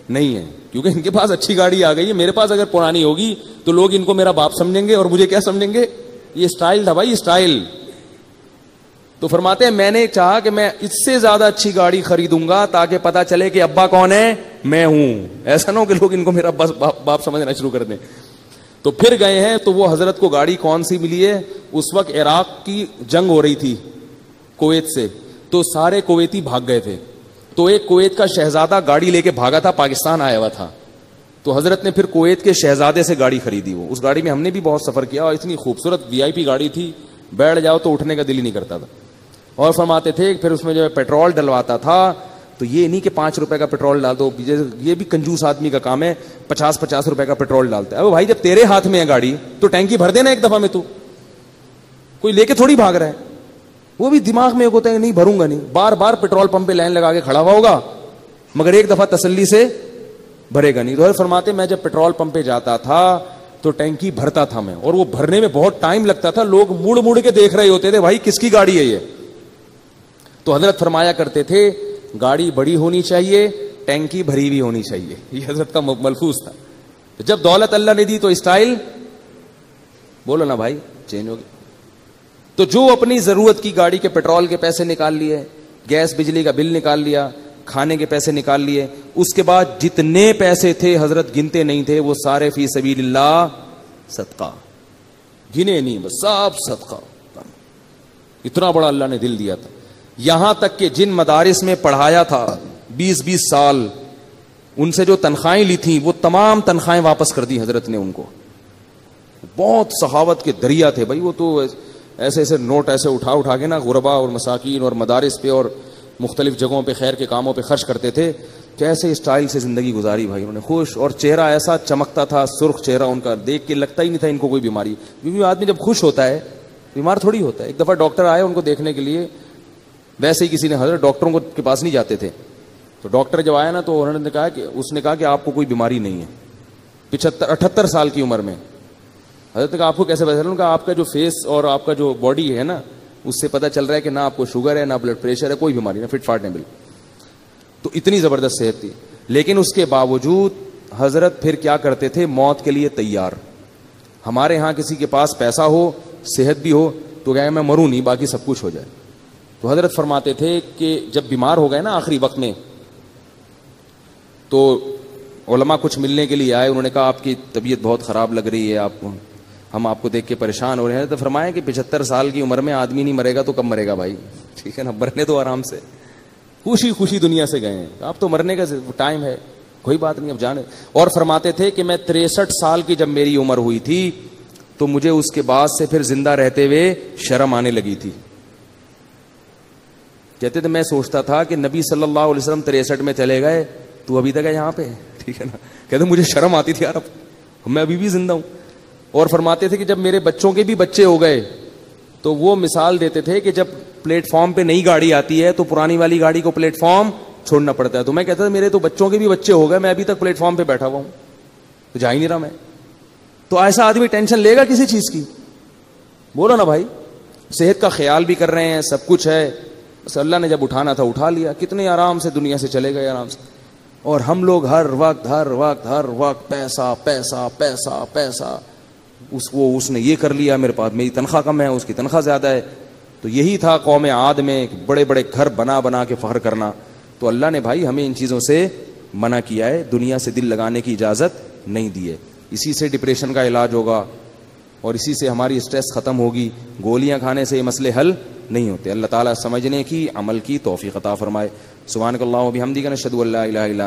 نہیں ہے، کیونکہ ان کے پاس اچھی گاڑی آ گئی ہے. میرے پاس اگر پرانی ہوگی تو لوگ ان کو میرا باپ سمجھیں گے، اور مجھے کیا سمجھیں گے؟ یہ اسٹائل تھا بھائی، اسٹائل. تو فرماتے ہیں میں نے چاہا کہ میں اس سے زیادہ اچھی گاڑی خریدوں گا تاکہ پتہ چلے کہ ابا کون ہے، میں ہوں. ایسا نہ ہو کہ لوگ ان کو میرا باپ سمجھنا شروع کر دیں. تو پھر گئے ہیں تو وہ حضرت کو گاڑی کون سی ملی ہے؟ اس وقت عراق کی جنگ ہو رہی تھی کویت سے، تو سارے کویتی بھاگ گئے تھے. تو ایک کویت کا شہزادہ گاڑی لے کے بھاگا تھا، پاکستان آیا ہوا تھا. تو حضرت نے پھر کویت کے شہزادے سے گاڑی خریدی. وہ اس گاڑی میں ہم نے بھی بہت سفر کیا اور اتنی خوبصورت VIP گاڑی تھی, بیٹھ جاؤ تو اٹھنے کا دل ہی نہیں کرتا تھا. اور فرماتے تھے پھر اس میں جو ہے پیٹرول ڈلواتا تھا تو یہ نہیں کہ 5 روپے کا پیٹرول ڈال دو, یہ بھی کنجوس آدمی کا کام ہے, 50 روپے کا پیٹرول ڈالتا ہے. اب بھائی جب تیرے ہاتھ میں ہے گاڑی تو ٹینکی بھر دینا ایک دفعہ میں, تو کوئی لے کے تھوڑی بھاگ رہا ہے. وہ بھی دماغ میں ایک ہوتا ہے نہیں بھروں گا نہیں, بار بار پیٹرول پمپ پہ لائن لگا کے کھڑا ہوا ہوگا مگر ایک دفعہ تسلی سے بھرے گا نہیں. تو فرماتے میں جب پیٹرول پمپ پہ جاتا تھا تو ٹینکی بھرتا تھا میں, اور وہ بھرنے میں بہت ٹائم لگتا تھا, لوگ مڑ مڑ کے دیکھ رہے ہوتے تھے بھائی کس کی گاڑی ہے یہ. تو حضرت فرمایا کرتے تھے گاڑی بڑی ہونی چاہیے, ٹینکی بھری ہوئی ہونی چاہیے. یہ حضرت کا ملفوظ تھا. جب دولت اللہ نے دی تو اسٹائل بولو نا بھائی چینج ہوگی. تو جو اپنی ضرورت کی گاڑی کے پیٹرول کے پیسے نکال لیے, گیس بجلی کا بل نکال لیا, کھانے کے پیسے نکال لیے, اس کے بعد جتنے پیسے تھے حضرت گنتے نہیں تھے, وہ سارے فی سبیل اللہ صدقہ, گنے نہیں بس سب صدقہ. اتنا بڑا اللہ نے دل دیا تھا. یہاں تک کہ جن مدارس میں پڑھایا تھا 20 سال, ان سے جو تنخواہیں لی تھیں وہ تمام تنخواہیں واپس کر دی حضرت نے ان کو. بہت سخاوت کے دریا تھے بھائی وہ تو, ایسے ایسے نوٹ ایسے اٹھا کے نا غربا اور مساکین اور مدارس پہ اور مختلف جگہوں پہ خیر کے کاموں پہ خرچ کرتے تھے. کیسے اسٹائل سے زندگی گزاری بھائی انہوں نے, خوش, اور چہرہ ایسا چمکتا تھا, سرخ چہرہ ان کا, دیکھ کے لگتا ہی نہیں تھا ان کو کوئی بیماری. کیونکہ آدمی جب خوش ہوتا ہے بیمار تھوڑی ہوتا ہے. ایک دفعہ ڈاکٹر آئے ان کو دیکھنے کے لیے, ویسے ہی کسی نے, حضرت ڈاکٹروں کے پاس نہیں جاتے تھے, تو ڈاکٹر جب آیا نا تو انہوں نے کہا کہ اس نے کہا کہ آپ کو کوئی بیماری نہیں ہے. 78 سال کی عمر میں. حضرت نے کہا آپ کو کیسے پتا چلا؟ آپ کا جو فیس اور آپ کا جو باڈی ہے نا اس سے پتہ چل رہا ہے کہ نہ آپ کو شوگر ہے, نہ بلڈ پریشر ہے, کوئی بیماری نہ, فٹ فاٹ نہیں بالکل. تو اتنی زبردست صحت تھی. لیکن اس کے باوجود حضرت پھر کیا کرتے تھے, موت کے لیے تیار. ہمارے ہاں کسی کے پاس پیسہ ہو, صحت بھی ہو, تو کہا میں مروں نہیں, باقی سب کچھ ہو جائے. تو حضرت فرماتے تھے کہ جب بیمار ہو گئے نا آخری وقت میں, تو علماء کچھ ملنے کے لیے آئے. انہوں نے کہا آپ کی طبیعت بہت خراب لگ رہی ہے, ہم آپ کو دیکھ کے پریشان ہو رہے ہیں. تو فرمایا کہ 75 سال کی عمر میں آدمی نہیں مرے گا تو کب مرے گا بھائی, ٹھیک ہے نا, مرنے تو آرام سے, خوشی خوشی دنیا سے گئے ہیں, اب تو مرنے کا ٹائم ہے, کوئی بات نہیں, اب جانے. اور فرماتے تھے کہ میں 63 سال کی جب میری عمر ہوئی تھی تو مجھے اس کے بعد سے پھر زندہ رہتے ہوئے شرم آنے لگی تھی. کہتے تھے میں سوچتا تھا کہ نبی صلی اللہ علیہ وسلم 63 میں چلے گئے, تو ابھی تک ہے یہاں پہ, ٹھیک ہے نا. کہتے مجھے شرم آتی تھی یار, اب میں ابھی بھی زندہ ہوں. اور فرماتے تھے کہ جب میرے بچوں کے بھی بچے ہو گئے تو وہ مثال دیتے تھے کہ جب پلیٹ فارم پہ نئی گاڑی آتی ہے تو پرانی والی گاڑی کو پلیٹ فارم چھوڑنا پڑتا ہے. تو میں کہتا تھا میرے تو بچوں کے بھی بچے ہو گئے, میں ابھی تک پلیٹ فارم پہ بیٹھا ہوا ہوں, تو جا ہی نہیں رہا میں. تو ایسا آدمی ٹینشن لے گا کسی چیز کی؟ بولو نا بھائی. صحت کا خیال بھی کر رہے ہیں, سب کچھ ہے, بس اللہ نے جب اٹھانا تھا اٹھا لیا. کتنے آرام سے دنیا سے چلے گئے آرام سے. اور ہم لوگ ہر وقت پیسہ پیسہ پیسہ پیسہ, اس نے یہ کر لیا, میرے پاس میری تنخواہ کم ہے, اس کی تنخواہ زیادہ ہے. تو یہی تھا قوم عاد میں, بڑے بڑے گھر بنا کے فخر کرنا. تو اللہ نے بھائی ہمیں ان چیزوں سے منع کیا ہے, دنیا سے دل لگانے کی اجازت نہیں دی ہے. اسی سے ڈپریشن کا علاج ہوگا اور اسی سے ہماری اسٹریس ختم ہوگی. گولیاں کھانے سے یہ مسئلے حل نہیں ہوتے. اللہ تعالیٰ سمجھنے کی, عمل کی توفیق عطا فرمائے. سبحانک اللہم و بحمدک، نشہد ان لا الہ الا انت